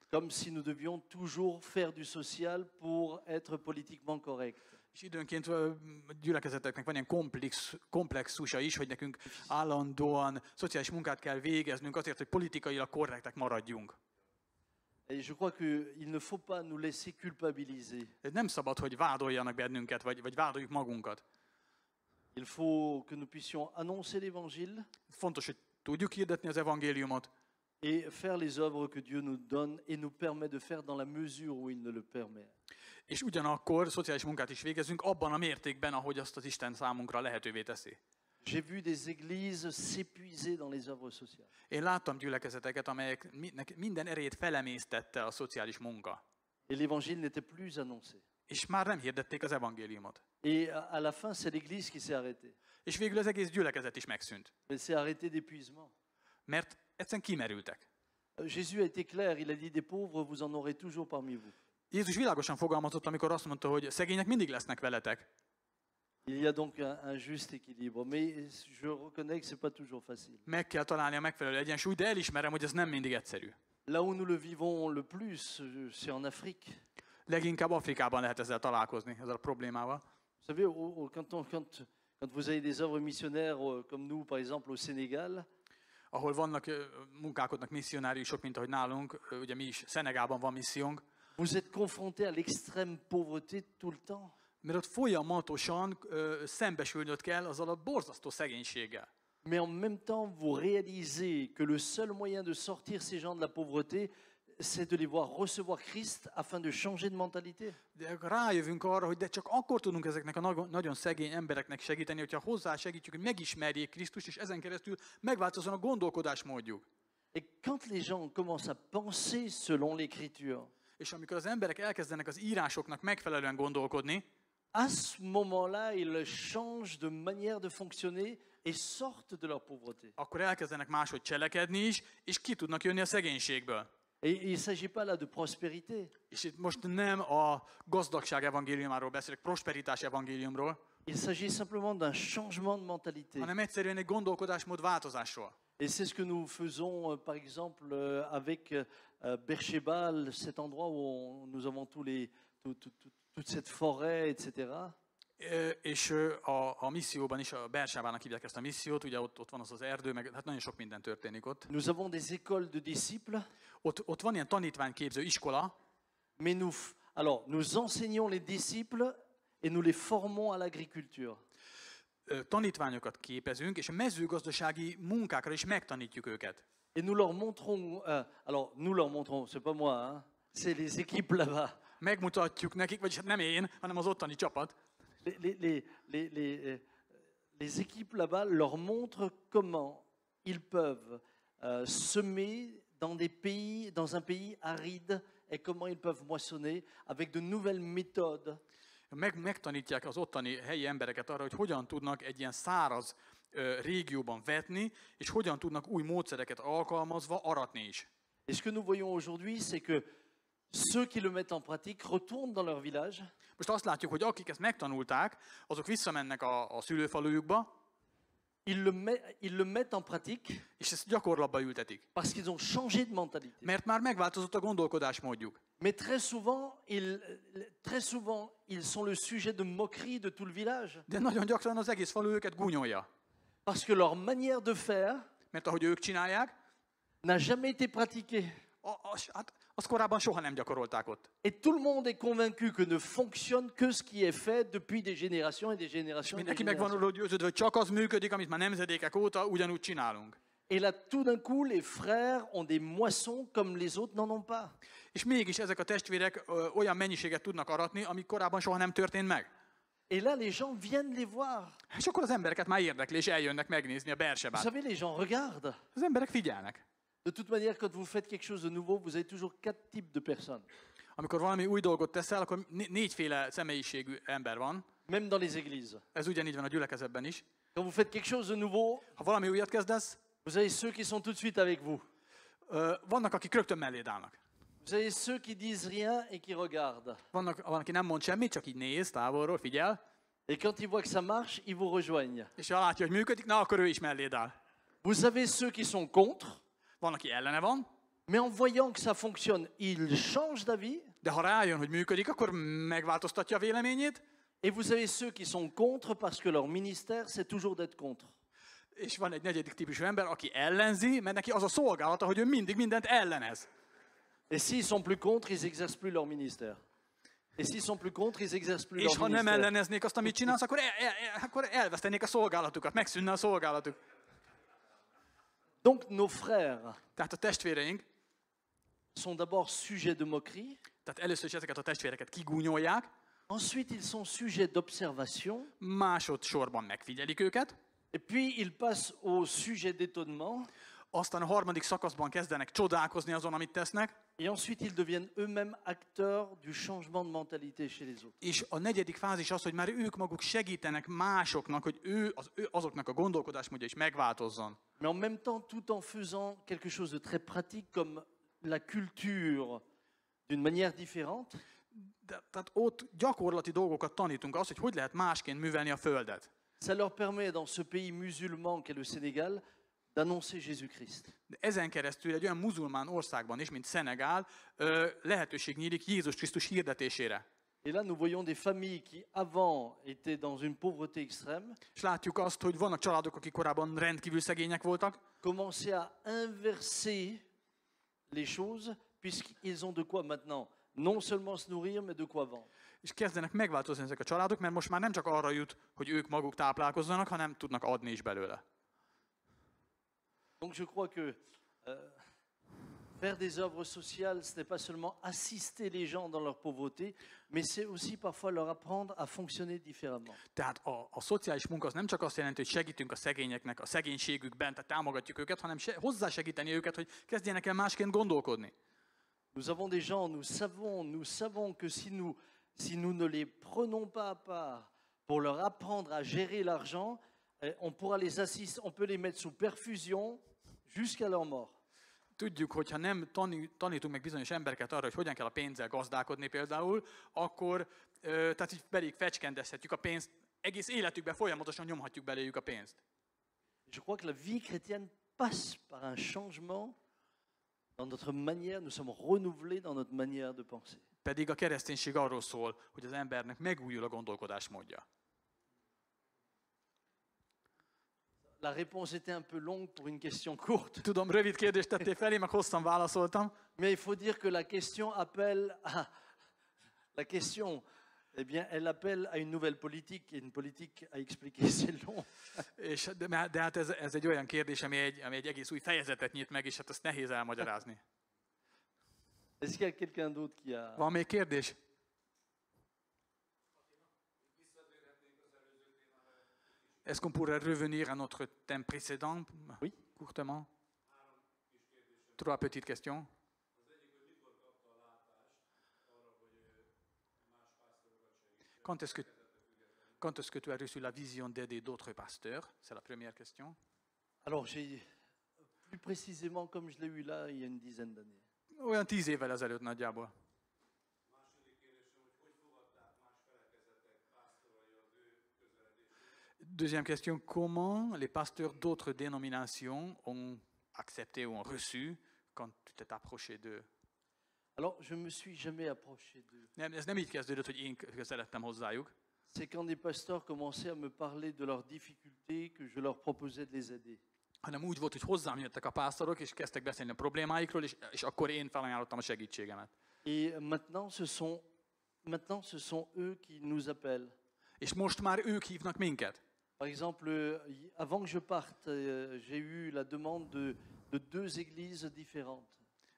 comme si nous devions toujours faire du social pour être politiquement correct. És időnként a gyülekezeteknek van ilyen komplexusa is, hogy nekünk állandóan szociális munkát kell végeznünk azért, hogy politikailag korrektek maradjunk. Et je crois qu'il ne faut pas nous laisser culpabiliser. Nem szabad, hogy vádoljanak bennünket, vagy vádoljuk magunkat. Il faut que nous puissions annoncer l'évangile Fontos, hogy tudjuk hirdetni az evangéliumot, et faire les œuvres que Dieu nous donne et nous permet de faire dans la mesure où il ne le permet. és ugyanakkor szociális munkát is végezünk abban a mértékben, ahogy azt az Isten számunkra lehetővé teszi. J'ai vu des églises s'épuiser dans les œuvres sociales. Én láttam gyülekezeteket, amelyek minden erejét felemésztette a szociális munka. Et l'évangile n'était plus annoncé. És már nem hirdették az evangéliumot. Et à la fin, c'est l'église qui s'est arrêtée. És végül az egész gyülekezet is megszűnt. Elle s'est arrêtée d'épuisement. Mert egyszerűen kimerültek. Jésus a été clair, il a dit des pauvres, vous en aurez toujours parmi vous. Jézus világosan fogalmazott, amikor azt mondta, hogy szegények mindig lesznek veletek. Il y a donc un juste équilibre, mais je reconnais que c'est pas toujours facile. Meg kell találni a megfelelő egyensúlyt, de elismerem, hogy ez nem mindig egyszerű. Là où nous le vivons le plus, c'est en Afrique. Leginkább Afrikában lehet ezzel találkozni, ezzel a problémával. Vous savez, quand vous avez des œuvres missionnaires comme nous, par exemple au Sénégal, Ahol munkálkodnak misszionáriusok, mint ahogy nálunk, ugye mi is Szenegálban van missziónk, vous êtes confrontés à l'extrême pauvreté tout le temps. mert ott folyamatosan szembesülnöd kell azzal a borzasztó szegénységgel. Mais en même temps, vous réalisez que le seul moyen de sortir ces gens de la pauvreté, c'est de les voir recevoir Christ afin de changer de mentalité. De rájövünk arra, hogy de csak akkor tudunk ezeknek a nagyon szegény embereknek segíteni, hogyha hozzá segítjük, hogy megismerjék Krisztust, és ezen keresztül megváltozzon a gondolkodásmódjuk. Et quand les gens commencent à penser selon l'Écriture, És amikor az emberek elkezdenek az írásoknak megfelelően gondolkodni, à ce moment-là, ils changent de manière de fonctionner et sortent de leur pauvreté. akkor elkezdenek máshogy cselekedni is, és ki tudnak jönni a szegénységből. Et il ne s'agit pas là de prospérité. És itt most nem a gazdagság evangéliumáról beszélek, prosperitás evangéliumról, Il s'agit simplement d'un changement de mentalité. hanem egyszerűen egy gondolkodásmód változásról. Et c'est ce que nous faisons, par exemple, avec Beersheba, cet endroit où nous avons toute cette forêt, etc. És a misszióban is, a Beersebának hívják ezt a missziót, ugye ott van az erdő, meg hát nagyon sok minden történik ott. Nous avons des écoles de disciples, Ott van ilyen tanítványképző iskola, mais nous enseignons les disciples et nous les formons à l'agriculture. Tanítványokat képezünk, és a mezőgazdasági munkákra is megtanítjuk őket. Et nous leur montrons, nous leur montrons, c'est pas moi, hein, c'est les équipes là-bas. Megmutatjuk nekik, vagyis hát nem én, hanem az ottani csapat. Les équipes là-bas leur montrent comment ils peuvent semer dans un pays aride et comment ils peuvent moissonner avec de nouvelles méthodes. Megtanítják az ottani helyi embereket arra, hogy hogyan tudnak egy ilyen száraz régióban vetni, és hogyan tudnak új módszereket alkalmazva aratni is. Et ce que nous voyons aujourd'hui, c'est que ceux qui le mettent en pratique retournent dans leur village. Most azt látjuk, hogy akik ezt megtanulták, azok visszamennek a szülőfalujukba, Ils le mettent en pratique és ezt gyakorlatba ültetik. parce qu'ils ont changé de mentalité. Mert már megváltozott a gondolkodásmódjuk. Mais très souvent, ils sont le sujet de moquerie de tout le village. De nagyon gyakran az egész falu őket gúnyolja. Parce que leur manière de faire Mert ahogy ők csinálják, n'a jamais été pratiquée. hát azt korábban soha nem gyakorolták ott. Et tout le monde est convaincu que ne fonctionne que ce qui est fait depuis des générations et des générations. Mindenki meg van arról győződve, hogy csak az működik, amit már nemzedékek óta ugyanúgy csinálunk. Et là, tout d'un coup, les frères ont des moissons comme les autres n'en ont pas. És mégis ezek a testvérek olyan mennyiséget tudnak aratni, ami korábban soha nem történt meg. Et là, les gens viennent les voir. És akkor az embereket már érdekli, és eljönnek megnézni a Vous Beersebát. savez, les gens regardent. Az emberek figyelnek. De toute manière, quand vous faites quelque chose de nouveau, vous avez toujours 4 types de personnes. Amikor valami új dolgot teszel, akkor négyféle személyiségű ember van. Même dans les églises. Ez ugyanígy van a gyülekezetben is. Quand vous faites quelque chose de nouveau, Ha valami újat kezdesz, vous avez ceux qui sont tout de suite avec vous. vannak, akik rögtön melléd állnak. Vous avez ceux qui disent rien et qui regardent. Van, aki nem mond semmit, csak így néz távolról, figyel, Et quand ils voient que ça marche, ils vous rejoignent. és ha látja, hogy működik, na akkor ő is melléd áll. Vous avez ceux qui sont contre, Van, aki ellene van, mais en voyant que ça fonctionne, ils changent d'avis. de ha rájön, hogy működik, akkor megváltoztatja a véleményét, Et vous avez ceux qui sont contre parce que leur ministère, c'est toujours d'être contre. és van egy negyedik típusú ember, aki ellenzi, mert neki az a szolgálata, hogy ő mindig mindent ellenez. Et s'ils sont plus contre, ils n'exercent plus leur ministère. Et s'ils sont plus contre, ils n'exercent plus És leur ha nem ministère. elleneznék azt, amit csinálsz, akkor elvesztenék a szolgálatukat, megszűnne a szolgálatuk. Donc nos frères Tehát a testvéreink, sont d'abord sujets de moquerie, tehát először is ezeket a testvéreket kigúnyolják, ensuite ils sont sujets d'observation, másodszorban megfigyelik őket, et puis ils passent au sujet d'étonnement, aztán a harmadik szakaszban kezdenek csodálkozni azon, amit tesznek, et ensuite ils deviennent eux-mêmes acteurs du changement de mentalité chez les autres. és a negyedik fázis az, hogy már ők maguk segítenek másoknak, hogy azoknak a gondolkodásmódja is megváltozzon. Mais en même temps, tout en faisant quelque chose de très pratique comme la culture d'une manière différente, Tehát ott gyakorlati dolgokat tanítunk, az, hogy lehet másként művelni a földet. ça leur permet dans ce pays musulman qu'est le Sénégal d'annoncer Jésus-Christ. De ezen keresztül egy olyan muzulmán országban is, mint Szenegál, lehetőség nyílik Jézus Krisztus hirdetésére. Et là, nous voyons des familles qui, avant, étaient dans une pauvreté extrême, És látjuk azt, hogy vannak családok, akik korábban rendkívül szegények voltak, commencer à inverser les choses, puisqu'ils ont de quoi maintenant non seulement se nourrir, mais de quoi vendre. és kezdenek megváltozni ezek a családok, mert most már nem csak arra jut, hogy ők maguk táplálkozzanak, hanem tudnak adni is belőle. Donc je crois que faire des œuvres sociales, ce n'est pas seulement assister les gens dans leur pauvreté, mais c'est aussi parfois leur apprendre à fonctionner différemment. Tehát a szociális munka az nem csak azt jelenti, hogy segítünk a szegényeknek a szegénységükben, tehát támogatjuk őket, hanem hozzásegíteni őket, hogy kezdjenek el másként gondolkodni. Nous avons des gens, nous savons que si nous ne les prenons pas à part pour leur apprendre à gérer l'argent, on pourra les assister, on peut les mettre sous perfusion jusqu'à leur mort. Tudjuk, hogyha nem tanítunk meg bizonyos embereket arra, hogy hogyan kell a pénzzel gazdálkodni például, akkor tehát így belég fecskendezhetjük a pénzt, egész életükben folyamatosan nyomhatjuk beléjük a pénzt. Je crois que la vie chrétienne passe par un changement dans notre manière, nous sommes renouvelés dans notre manière de penser. Pedig a kereszténység arról szól, hogy az embernek megújul a gondolkodásmódja. La réponse était un peu longue pour une question courte. Tudom, rövid kérdést tettél felé, meg hosszan válaszoltam. Mais il faut dire que la question appelle à... La question, eh bien, elle appelle à une nouvelle politique. Et une politique à expliquer, c'est long. De hát ez egy olyan kérdés, ami egy egész új fejezetet nyit meg, és hát ezt nehéz elmagyarázni. Est-ce qu'il y a quelqu'un d'autre qui a... Van még kérdés? Est-ce qu'on pourrait revenir à notre thème précédent? Oui. Courtement. 3 petites questions. Quand est-ce que tu as reçu la vision d'aider d'autres pasteurs? C'est la première question. Alors, plus précisément, comme je l'ai eu là, il y a une dizaine d'années. Olyan 10 évvel ezelőtt nagyjából. Deuxième question, comment les pasteurs d'autres dénominations ont accepté ou ont reçu quand tu t'es approché d'eux? Alors, je ne me suis jamais approché d'eux. Ez nem így kezdődött, hogy én közeledtem hozzájuk, C'est quand des pasteurs commençaient à me parler de leurs difficultés que je leur proposais de les aider. hanem úgy volt, hogy hozzám jöttek a pásztorok, és kezdtek beszélni a problémáikról, és akkor én felajánlottam a segítségemet. Et maintenant, ce sont eux qui nous appellent. És most már ők hívnak minket. Par exemple, avant que je parte, j'ai eu la demande de 2 églises différentes.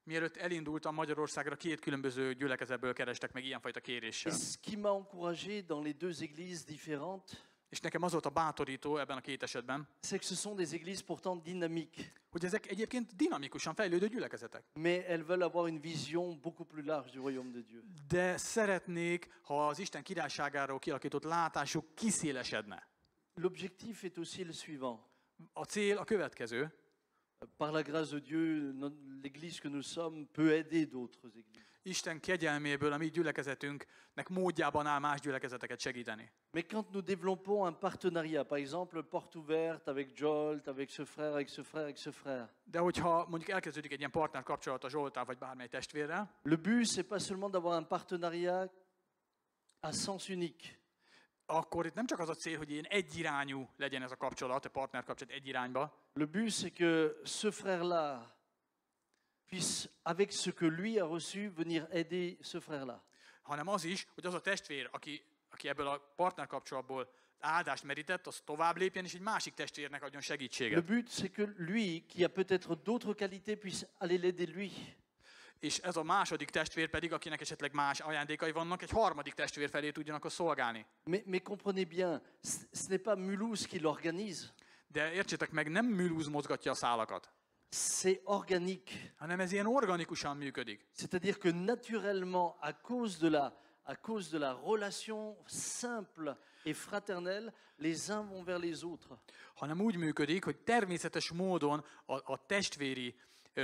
Mielőtt elindultam Magyarországra, 2 különböző gyülekezetből kerestek meg ilyenfajta kéréssel. Et ce qui m'a encouragé dans les 2 églises différentes, És nekem az volt a bátorító ebben a 2 esetben, c'est que ce sont des églises pourtant dynamiques, hogy ezek egyébként dinamikusan fejlődő gyülekezetek. mais elles veulent avoir une vision beaucoup plus large du royaume de Dieu. De szeretnék, ha az Isten királyságáról kialakított látásuk kiszélesedne. l'objectif est aussi le suivant. A cél a következő. Par la grâce de Dieu, l'Église que nous sommes peut aider d'autres églises. Isten kegyelméből a mi gyülekezetünknek módjában áll más gyülekezeteket segíteni. Mais quand nous développons un partenariat, par exemple, porte ouverte avec Jolt, avec ce frère, avec ce frère, avec ce frère, De hogyha mondjuk elkezdődik egy ilyen partner kapcsolat a Zsoltál vagy bármely testvérrel, le but, c'est pas seulement d'avoir un partenariat à sens unique. akkor itt nem csak az a cél, hogy ilyen egyirányú legyen ez a kapcsolat, a partner kapcsolat egy irányba, Le but, c'est que ce frère-là puisse, avec ce que lui a reçu, venir aider ce frère-là. hanem az is, hogy az a testvér, aki ebből a partner kapcsolatból áldást merített, az tovább lépjen, és egy másik testvérnek adjon Le segítséget. but, c'est que lui, qui a peut-être d'autres qualités, puisse aller l'aider lui. És ez a második testvér pedig, akinek esetleg más ajándékai vannak, egy harmadik testvér felé tudjon akkor szolgálni. Mais comprenez bien, ce n'est pas Mulhouse qui l'organise, De értsétek meg, nem Mulhouse mozgatja a szálakat, c'est organique. hanem ez ilyen organikusan működik. C'est-à-dire que naturellement, à cause de la relation simple et fraternelle, les uns vont vers les autres. Hanem úgy működik, hogy természetes módon a testvéri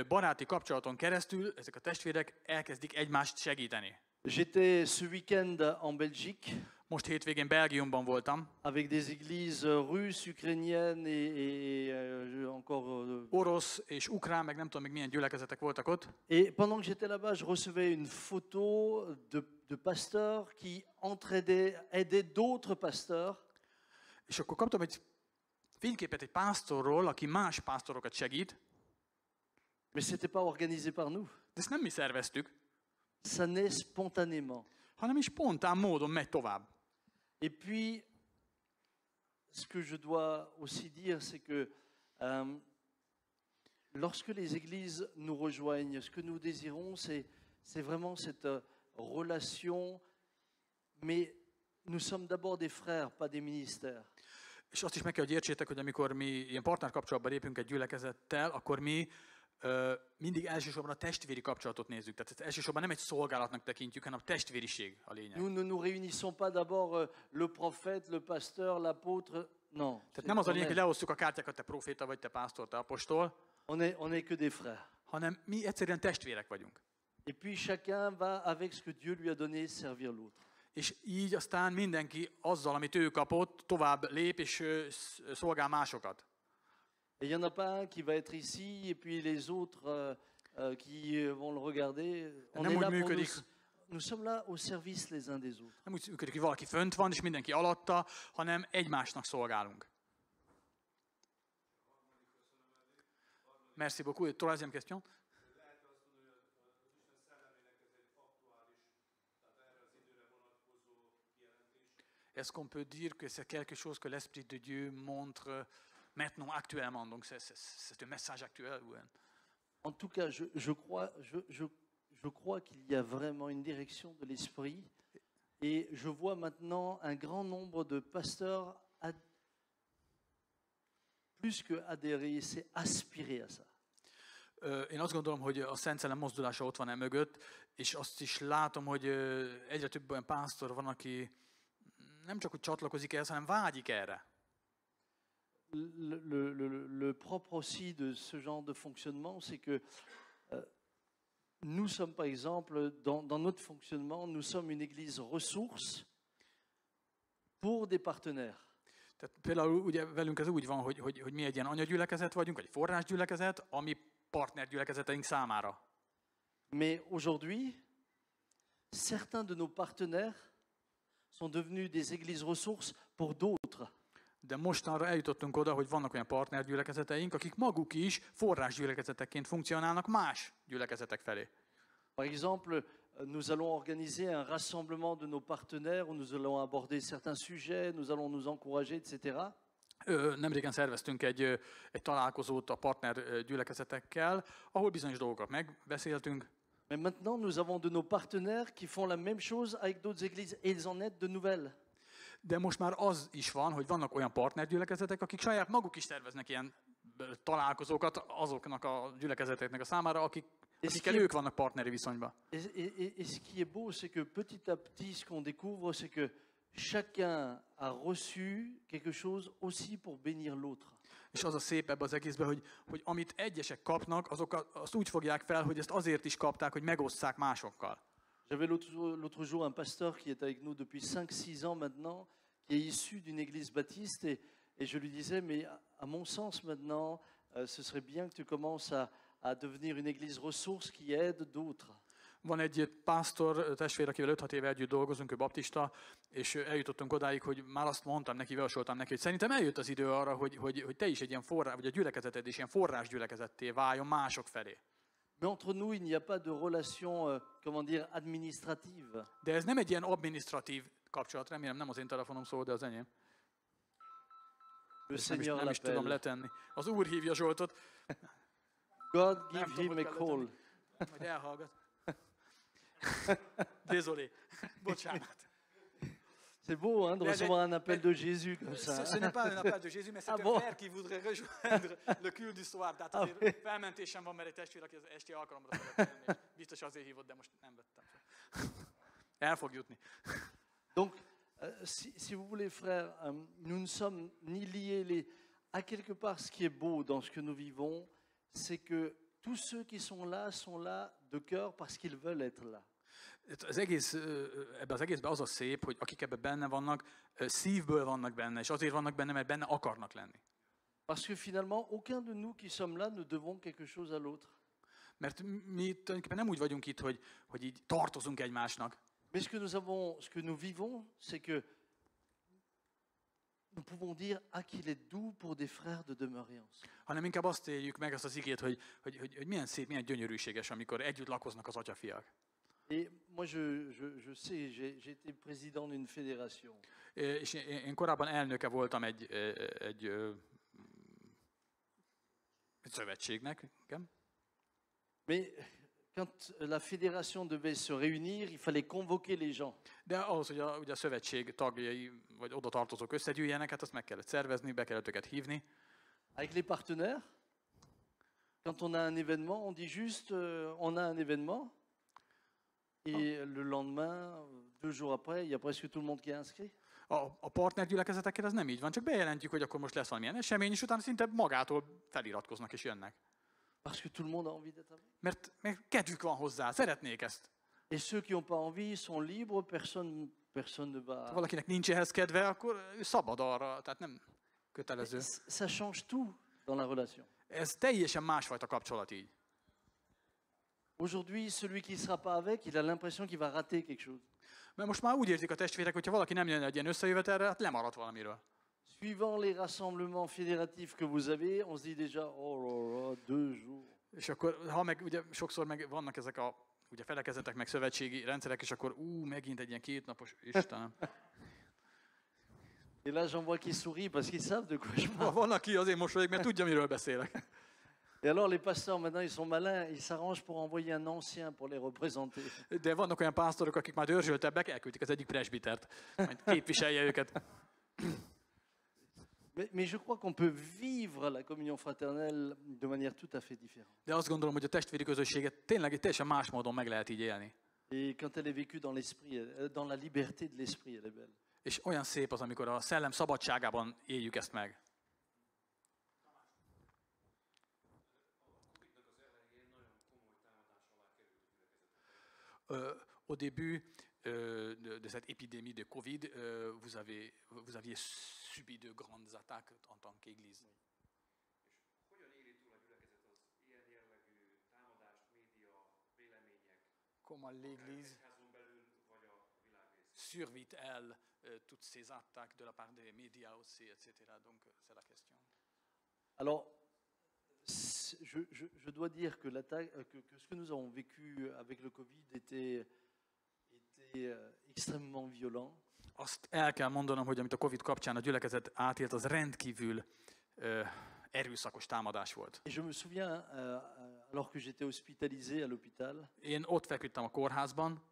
baráti kapcsolaton keresztül ezek a testvérek elkezdik egymást segíteni. J'étais ce week-end en Belgique Most hétvégén Belgiumban voltam, avec des églises russes, ukrainiennes et encore. orosz és ukrán, meg nem tudom még milyen gyülekezetek voltak ott, Et pendant que j'étais là-bas, je recevais une photo de pasteurs qui aidaient d'autres pasteurs. és akkor kaptam egy fényképet egy pásztorról, aki más pásztorokat segít, Mais ce n'était pas organisé par nous. de ezt nem mi szerveztük, Ça naît spontanément. hanem is spontán módon megy tovább. Et puis, ce que je dois aussi dire, c'est que lorsque les églises nous rejoignent, ce que nous désirons, c'est vraiment cette relation, mais nous sommes d'abord des frères, pas des ministères. És azt is meg kell, hogy értsétek, hogy amikor mi ilyen partner kapcsolatba lépünk egy gyülekezettel, akkor mi mindig elsősorban a testvéri kapcsolatot nézzük. Tehát ezt elsősorban nem egy szolgálatnak tekintjük, hanem a testvériség a lényeg. Nous ne nous réunissons pas d'abord le prophète, le pasteur, l'apôtre. Non. Tehát nem az a lényeg, hogy leosztjuk a kártyákat, te proféta vagy, te pásztor, te apostol, On est que des frères. hanem mi egyszerűen testvérek vagyunk. Et puis chacun va avec ce que Dieu lui a donné servir l'autre. És így aztán mindenki azzal, amit ő kapott, tovább lép és szolgál másokat. Et il n'y en a pas un qui va être ici et puis les autres qui vont le regarder. On est là pour nous sommes là au service les uns des autres. Nem úgy működik, hogy valaki fönt van, és mindenki alatta, hanem egymásnak szolgálunk. Merci beaucoup. Troisième question. Est-ce qu'on peut dire que c'est quelque chose que l'Esprit de Dieu montre maintenant, actuellement? Donc c'est un message actuel ou En tout cas, je crois qu'il y a vraiment une direction de l'Esprit. Et je vois maintenant un grand nombre de pasteurs plus que adhérer, c'est aspirer à ça. Én azt gondolom, hogy a Szent Szellem mozdulása ott van mögött, és azt is látom, hogy egyre több olyan pásztor van, aki nem csak úgy csatlakozik ehhez, hanem vágyik erre. Le propre aussi de ce genre de fonctionnement, c'est que nous sommes par exemple, dans notre fonctionnement, nous sommes une église ressource pour des partenaires. Tehát például ugye velünk ez úgy van, hogy mi egy ilyen anyagyülekezet vagyunk, vagy forrásgyülekezet, ami partnergyülekezeteink számára. Mais aujourd'hui, certains de nos partenaires sont devenus des églises ressources pour d'autres. De mostanra eljutottunk oda, hogy vannak olyan partnergyülekezeteink, akik maguk is forrásgyülekezetekként funkcionálnak más gyülekezetek felé. Par exemple, nous allons organiser un rassemblement de nos partenaires où nous allons aborder certains sujets, nous allons nous encourager, etc. Nemrégen szerveztünk egy találkozót a partner gyülekezetekkel, ahol bizonyos dolgokat megbeszéltünk. Mais maintenant, nous avons de nos partenaires qui font la même chose avec d'autres églises et ils en aident de nouvelles. De most már az is van, hogy vannak olyan partnergyülekezetek, akik saját maguk is szerveznek ilyen találkozókat azoknak a gyülekezeteknek a számára, akikkel ők vannak partneri viszonyban. Et ce qui est beau, c'est que petit à petit, ce qu'on découvre, c'est que chacun a reçu quelque chose aussi pour bénir l'autre. És az a szép ebbe az egészben, hogy amit egyesek kapnak, azt úgy fogják fel, hogy ezt azért is kapták, hogy megosszák másokkal. J'avais l'autre jour un pasteur qui est avec nous depuis 5-6 ans maintenant, qui est issu d'une église baptiste, et je lui disais, mais à mon sens maintenant, ce serait bien que tu commences à devenir une église ressource qui aide d'autres. Van egy pásztor testvér, akivel 5-6 éve együtt dolgozunk, ő baptista, és eljutottunk odáig, hogy már azt mondtam neki, javasoltam neki, hogy szerintem eljött az idő arra, hogy te is egy ilyen forrás, vagy a gyülekezeted is ilyen forrás gyülekezetté váljon mások felé. Mais entre nous, il n'y a pas de relation, comment dire, administrative. De ez nem egy ilyen administratív kapcsolat, remélem nem az én telefonom szól, de az enyém. Le Nem Seigneur is tudom l'appelle. letenni. Az Úr hívja Zsoltot, God nem give tudom, him hogy a kell call. letenni. Majd elhallgat. Désolé. Bocsánat. C'est beau hein, de Mais- recevoir un appel mais- de Jésus comme ça. Ce n'est pas un appel de Jésus, mais c'est Ah un bon? frère qui voudrait rejoindre le culte du soir. Tehát Ah azért felmentésem van, mert egy testvér, aki az esti alkalomra szeretne menni, és biztos azért hívott, de most nem vettem fel. El fog jutni. Donc, si vous voulez, frères, nous ne sommes ni liés. À quelque part, ce qui est beau dans ce que nous vivons, c'est que tous ceux qui sont là de cœur parce qu'ils veulent être là. Az egész, ebben az egészben az a szép, hogy akik ebben benne vannak, szívből vannak benne, és azért vannak benne, mert benne akarnak lenni. Parce que finalement, aucun de nous qui sommes là ne devons quelque chose à l'autre. Mert mi tulajdonképpen nem úgy vagyunk itt, hogy így tartozunk egymásnak. Mais ce que nous vivons, c'est que nous pouvons dire qu'il est doux pour des frères de demeurer ensemble. Hanem inkább azt éljük meg, azt az igét, hogy milyen szép, milyen gyönyörűséges, amikor együtt lakoznak az atyafiak. Et moi, je sais, j'ai été président d'une fédération. És én korábban elnöke voltam egy szövetségnek. Igen. Mais quand la fédération devait se réunir, il fallait convoquer les gens. De ahhoz, hogy ugye a szövetség tagjai, vagy oda tartozók összegyűjjenek, hát azt meg kellett szervezni, be kellett őket hívni. Avec les partenaires, quand on a un événement, on dit juste on a un événement. Et le lendemain, 2 jours après, il y a presque tout le monde qui est inscrit. A partnergyülekezetekkel ez nem így van, csak bejelentjük, hogy akkor most lesz valamilyen esemény, és utána szinte magától feliratkoznak és jönnek. Parce que tout le monde a envie d'être avec. Mert kedvük van hozzá, szeretnék ezt. Et ceux qui n'ont pas envie sont libres, personne ne va. Ha valakinek nincs ehhez kedve, akkor ő szabad arra, tehát nem kötelező. Ça change tout dans la relation. Ez teljesen másfajta kapcsolat így. Aujourd'hui, celui qui ne sera pas avec, il a l'impression qu'il va rater quelque chose. Mert most már úgy érzik a testvérek, hogyha valaki nem jön egy ilyen összejövetelre, hát lemaradt valamiről. Suivant les rassemblements fédératifs que vous avez, on se dit déjà, oh là là, 2 jours. És akkor, ha meg ugye sokszor meg vannak ezek a ugye felekezetek, meg szövetségi rendszerek, és akkor megint egy ilyen 2 napos, Istenem. Et là, j'en vois qui sourient parce qu'ils savent de quoi je parle. Van, aki azért mosolyog, mert tudja, miről beszélek. Et alors, les pasteurs, maintenant, ils sont malins, ils s'arrangent pour envoyer un ancien pour les représenter. De vannak olyan pásztorok, akik már dörzsöltebbek, elküldik az egyik presbitert, majd képviselje őket. Mais je crois qu'on peut vivre la communion fraternelle de manière tout à fait différente. De azt gondolom, hogy a testvéri közösséget tényleg egy teljesen más módon meg lehet így élni. Et quand elle est vécue dans l'esprit, dans la liberté de l'esprit, elle est belle. És olyan szép az, amikor a szellem szabadságában éljük ezt meg. Au début de cette épidémie de Covid, vous aviez subi de grandes attaques en tant qu'Église. Comment l'Église survit-elle toutes ces attaques de la part des médias aussi, etc. Donc c'est la question. Alors, je dois dire que, que ce que nous avons vécu avec le Covid était extrêmement violent. Azt el kell mondanom, hogy amit a Covid kapcsán a gyülekezet átélt, az rendkívül erőszakos támadás volt. Et je me souviens, alors que j'étais hospitalisé à l'hôpital, Én ott feküdtem a kórházban,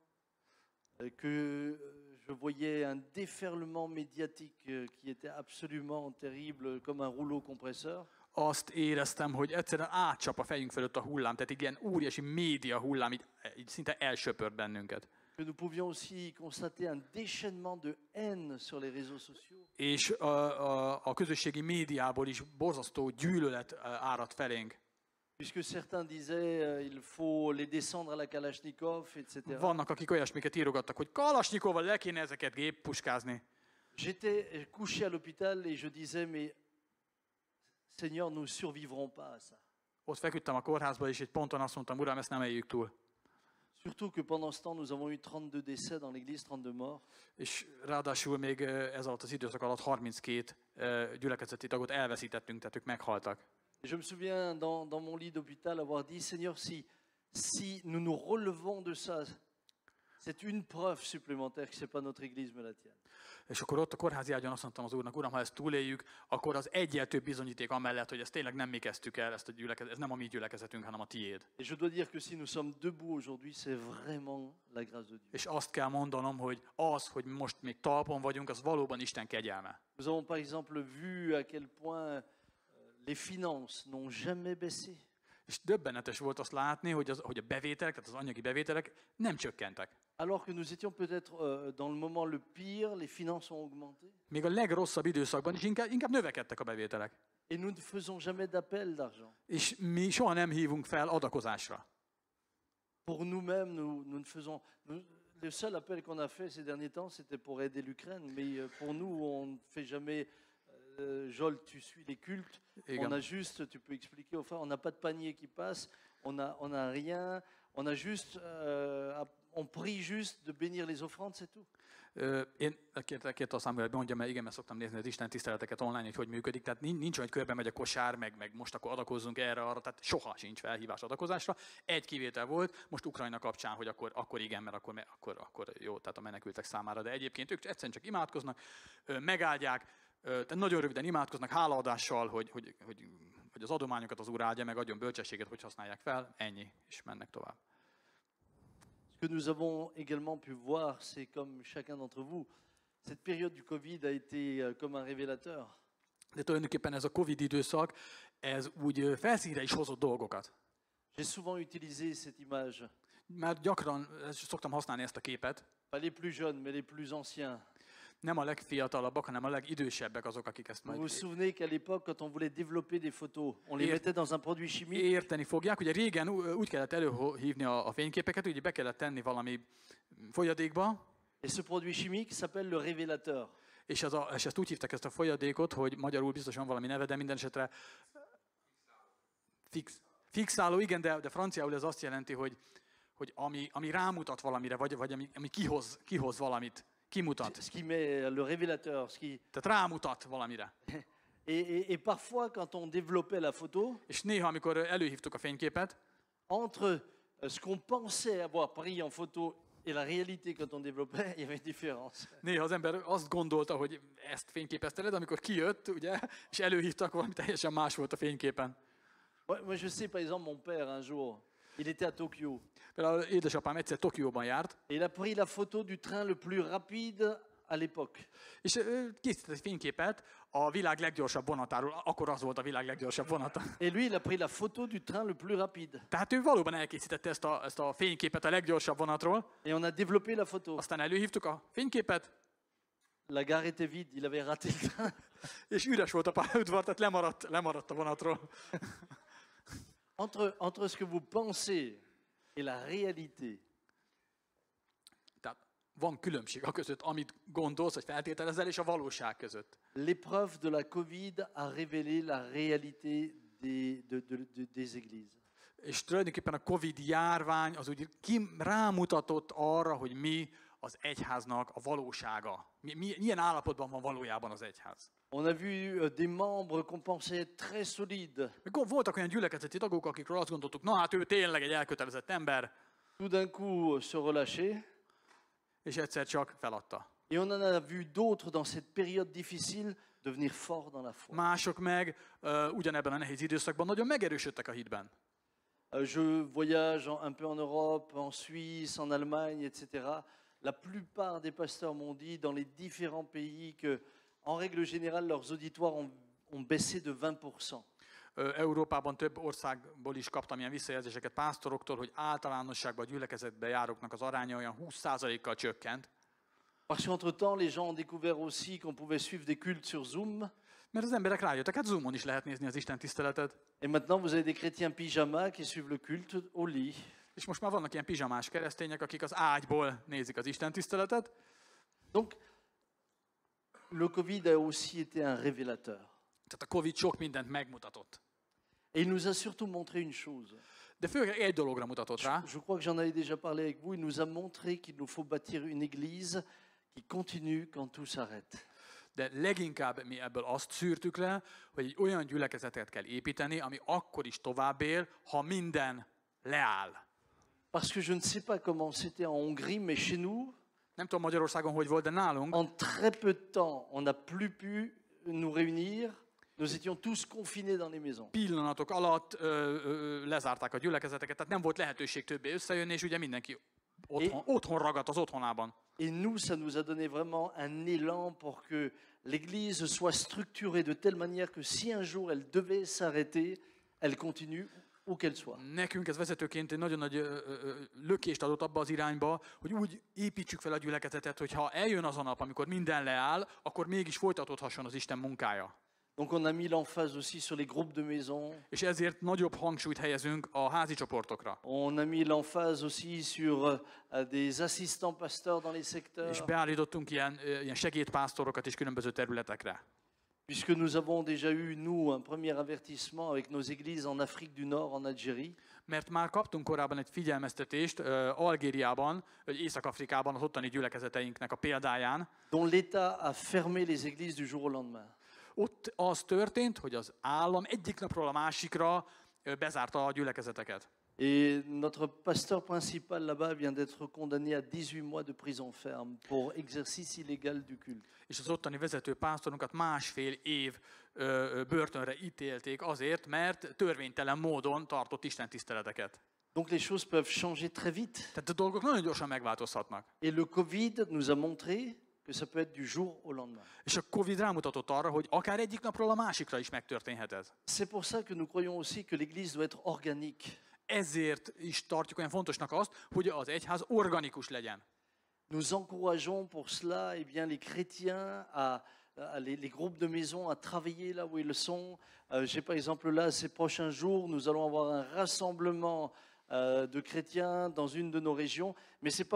que je voyais un déferlement médiatique qui était absolument terrible, comme un rouleau compresseur. azt éreztem, hogy egyszerűen átcsap a fejünk fölött a hullám, tehát igen, óriási média hullám, így szinte elsöpört bennünket. que nous pouvions aussi constater un déchaînement de haine sur les réseaux sociaux. És a közösségi médiából is borzasztó gyűlölet árad felénk. Puisque certains disaient il faut les descendre à la Kalachnikov, etc. Vannak, akik olyasmiket írogattak, hogy Kalasnyikovval le kéne ezeket géppuskázni. J'étais couché à l'hôpital et je disais mais Seigneur, nous survivrons pas à ça. Ott feküdtem a kórházba, és egy ponton azt mondtam, Uram, ezt nem éljük túl. Surtout que pendant ce temps, nous avons eu 32 décès dans l'église, 32 morts. És ráadásul még ez alatt az időszak alatt 32 gyülekezeti tagot elveszítettünk, tehát ők meghaltak. Et je me souviens dans mon lit d'hôpital avoir dit, Seigneur, si nous nous relevons de ça, c'est une preuve supplémentaire que ce n'est pas notre église mais la tienne. És akkor ott a kórházi ágyon azt mondtam az Úrnak, Uram, ha ezt túléljük, akkor az egyel több bizonyíték amellett, hogy ezt tényleg nem mi kezdtük el, ezt a ez nem a mi gyülekezetünk, hanem a tiéd. Et je dois dire que si nous sommes debout aujourd'hui, c'est vraiment la grâce de Dieu. És azt kell mondanom, hogy az, hogy most még talpon vagyunk, az valóban Isten kegyelme. Nous avons par exemple vu à quel point les finances n'ont jamais baissé. És döbbenetes volt azt látni, hogy a bevételek, tehát az anyagi bevételek nem csökkentek. Alors que nous étions peut-être dans le moment le pire, les finances ont augmenté. Még a legrosszabb időszakban is inkább növekedtek a bevételek. Et nous ne faisons jamais d'appel d'argent. És mi soha nem hívunk fel adakozásra. Pour nous-mêmes, nous ne faisons... le seul appel qu'on a fait ces derniers temps, c'était pour aider l'Ukraine. Mais pour nous, on ne fait jamais... Joel, tu suis les cultes. On a juste, tu peux expliquer aux frères, on n'a pas de panier qui passe, on a rien, on a juste... on prie juste de bénir les offrandes, c'est tout. Én kérte a Samuel, mondjam, mert igen, mert szoktam nézni az Isten tiszteleteket online, hogy működik, tehát nincs olyan, hogy körbe megy a kosár, meg most akkor adakozzunk erre, arra, tehát soha sincs felhívás adakozásra. Egy kivétel volt, most Ukrajna kapcsán, hogy akkor igen, mert akkor jó, tehát a menekültek számára, de egyébként ők egyszerűen csak imádkoznak, megáldják, tehát nagyon röviden imádkoznak, hálaadással, hogy az adományokat az Úr áldja, meg adjon bölcsességet, hogy használják fel, ennyi, és mennek tovább. Ce que nous avons également pu voir, c'est comme chacun d'entre vous, cette période du Covid a été comme un révélateur. De tulajdonképpen ez a Covid időszak, ez úgy felszínre is hozott dolgokat. J'ai souvent utilisé cette image. Már gyakran szoktam használni ezt a képet. Pas les plus jeunes, mais les plus anciens. Nem a legfiatalabbak, hanem a legidősebbek azok, akik ezt majd... Vous vous souvenez qu'à l'époque, quand on voulait développer des photos, on les mettait dans un produit chimique. Érteni fogják, ugye régen úgy kellett előhívni a fényképeket, ugye be kellett tenni valami folyadékba. Et ce produit chimique s'appelle le révélateur. És ezt úgy hívták ezt a folyadékot, hogy magyarul biztosan valami neve, de minden esetre fixáló, igen, de franciául ez azt jelenti, hogy ami rámutat valamire, vagy ami kihoz valamit. Kimutat. Ce qui met le révélateur, ce qui... Tehát rámutat valamire. Et parfois, quand on développait la photo, és néha, amikor előhívtuk a fényképet, entre ce qu'on pensait avoir pris en photo et la réalité quand on développait, il y avait une différence. Néha az ember azt gondolta, hogy ezt fényképezte le, de amikor kijött, ugye, és előhívtak, valami teljesen más volt a fényképen. Moi, je sais, par exemple, mon père, un jour, il était à Tokyo. Például édesapám egyszer Tokióban járt. Et il a pris la photo du train le plus rapide à l'époque. És készített egy fényképet a világ leggyorsabb vonatáról, akkor az volt a világ leggyorsabb vonata. Et lui, il a pris la photo du train le plus rapide. Tehát ő valóban elkészítette ezt a fényképet a leggyorsabb vonatról. Et on a développé la photo. Aztán előhívtuk a fényképet. La gare était vide, il avait raté le train. És üres volt a pályaudvar, tehát lemaradt a vonatról. Entre ce que vous pensez et la réalité. Tehát van különbség a között, amit gondolsz, vagy feltételezel, és a valóság között. L'épreuve de la Covid a révélé la réalité des églises. És tulajdonképpen a Covid járvány az úgy rámutatott arra, hogy mi az egyháznak a valósága. Milyen állapotban van valójában az egyház. On a vu des membres qu'on pensait très solides. Voltak olyan gyülekezeti tagok, akikről azt gondoltuk, na hát ő tényleg egy elkötelezett ember. Tout d'un coup se relâcher. És egyszer csak feladta. Et on en a vu d'autres dans cette période difficile devenir forts dans la foi. Mások meg ugyanebben a nehéz időszakban nagyon megerősödtek a hitben. Je voyage un peu en Europe, en Suisse, en Allemagne, etc. La plupart des pasteurs m'ont dit dans les différents pays que, en règle générale, leurs auditoires ont baissé de 20%. Európában több országból is kaptam ilyen visszajelzéseket pásztoroktól, hogy általánosságban a gyülekezetbe járóknak az aránya olyan 20%-kal csökkent. Parce qu'entre-temps, les gens ont découvert aussi qu'on pouvait suivre des cultes sur Zoom. Mert az emberek rájöttek, hát Zoomon is lehet nézni az Isten tiszteletet. Et maintenant, vous avez des chrétiens pyjama qui suivent le culte au lit. És most már vannak ilyen pizsamás keresztények, akik az ágyból nézik az Isten tiszteletet. Donc, le Covid a aussi été un révélateur. Tehát a Covid sok mindent megmutatott. Et il nous a surtout montré une chose. De főleg egy dologra mutatott rá. Je crois que j'en avais déjà parlé avec vous. Il nous a montré qu'il nous faut bâtir une église qui continue quand tout s'arrête. De leginkább mi ebből azt szűrtük le, hogy egy olyan gyülekezetet kell építeni, ami akkor is tovább él, ha minden leáll. Parce que je ne sais pas comment c'était en Hongrie, mais chez nous, Nem tudom Magyarországon, hogy volt, de nálunk en très peu de temps, on n'a plus pu nous réunir. Nous étions tous confinés dans les maisons. pillanatok alatt lezárták a gyülekezeteket, tehát nem volt lehetőség többé összejönni, és ugye mindenki otthon ragadt az otthonában. Et nous, ça nous a donné vraiment un élan pour que l'Église soit structurée de telle manière que si un jour elle devait s'arrêter, elle continue où qu'elle soit. Nekünk ez vezetőként egy nagyon nagy lökést adott abba az irányba, hogy úgy építsük fel a gyülekezetet, hogy ha eljön az a nap, amikor minden leáll, akkor mégis folytatódhasson az Isten munkája. Donc on a mis l'emphase aussi sur les groupes de maison. És ezért nagyobb hangsúlyt helyezünk a házi csoportokra. On a mis l'emphase aussi sur des assistants pasteurs dans les secteurs. És beállítottunk ilyen segédpásztorokat is különböző területekre. Puisque nous avons déjà eu, nous, un premier avertissement avec nos églises en Afrique du Nord, en Algérie. Mert már kaptunk korábban egy figyelmeztetést Algériában, vagy Észak-Afrikában az ottani gyülekezeteinknek a példáján. Dont l'État a fermé les églises du jour au lendemain. Ott az történt, hogy az állam egyik napról a másikra bezárta a gyülekezeteket. Et notre pasteur principal là-bas vient d'être condamné à 18 mois de prison ferme pour exercice illégal du culte. És az ottani vezető pásztorunkat 1,5 év börtönre ítélték azért, mert törvénytelen módon tartott istentiszteleteket. Donc les choses peuvent changer très vite. Tehát a dolgok nagyon gyorsan megváltozhatnak. Et le Covid nous a montré que ça peut être du jour au lendemain. És a Covid rámutatott arra, hogy akár egyik napról a másikra is megtörténhet ez. C'est pour ça que nous croyons aussi que l'Église doit être organique. Ezért is tartjuk olyan fontosnak azt, hogy az egyház organikus legyen. Nous encourageons pour cela eh bien, les chrétiens, les groupes de maison à travailler là où ils sont. J'ai par exemple là, ces prochains jours, nous allons avoir un rassemblement de chrétiens dans une de nos régions, mais c'est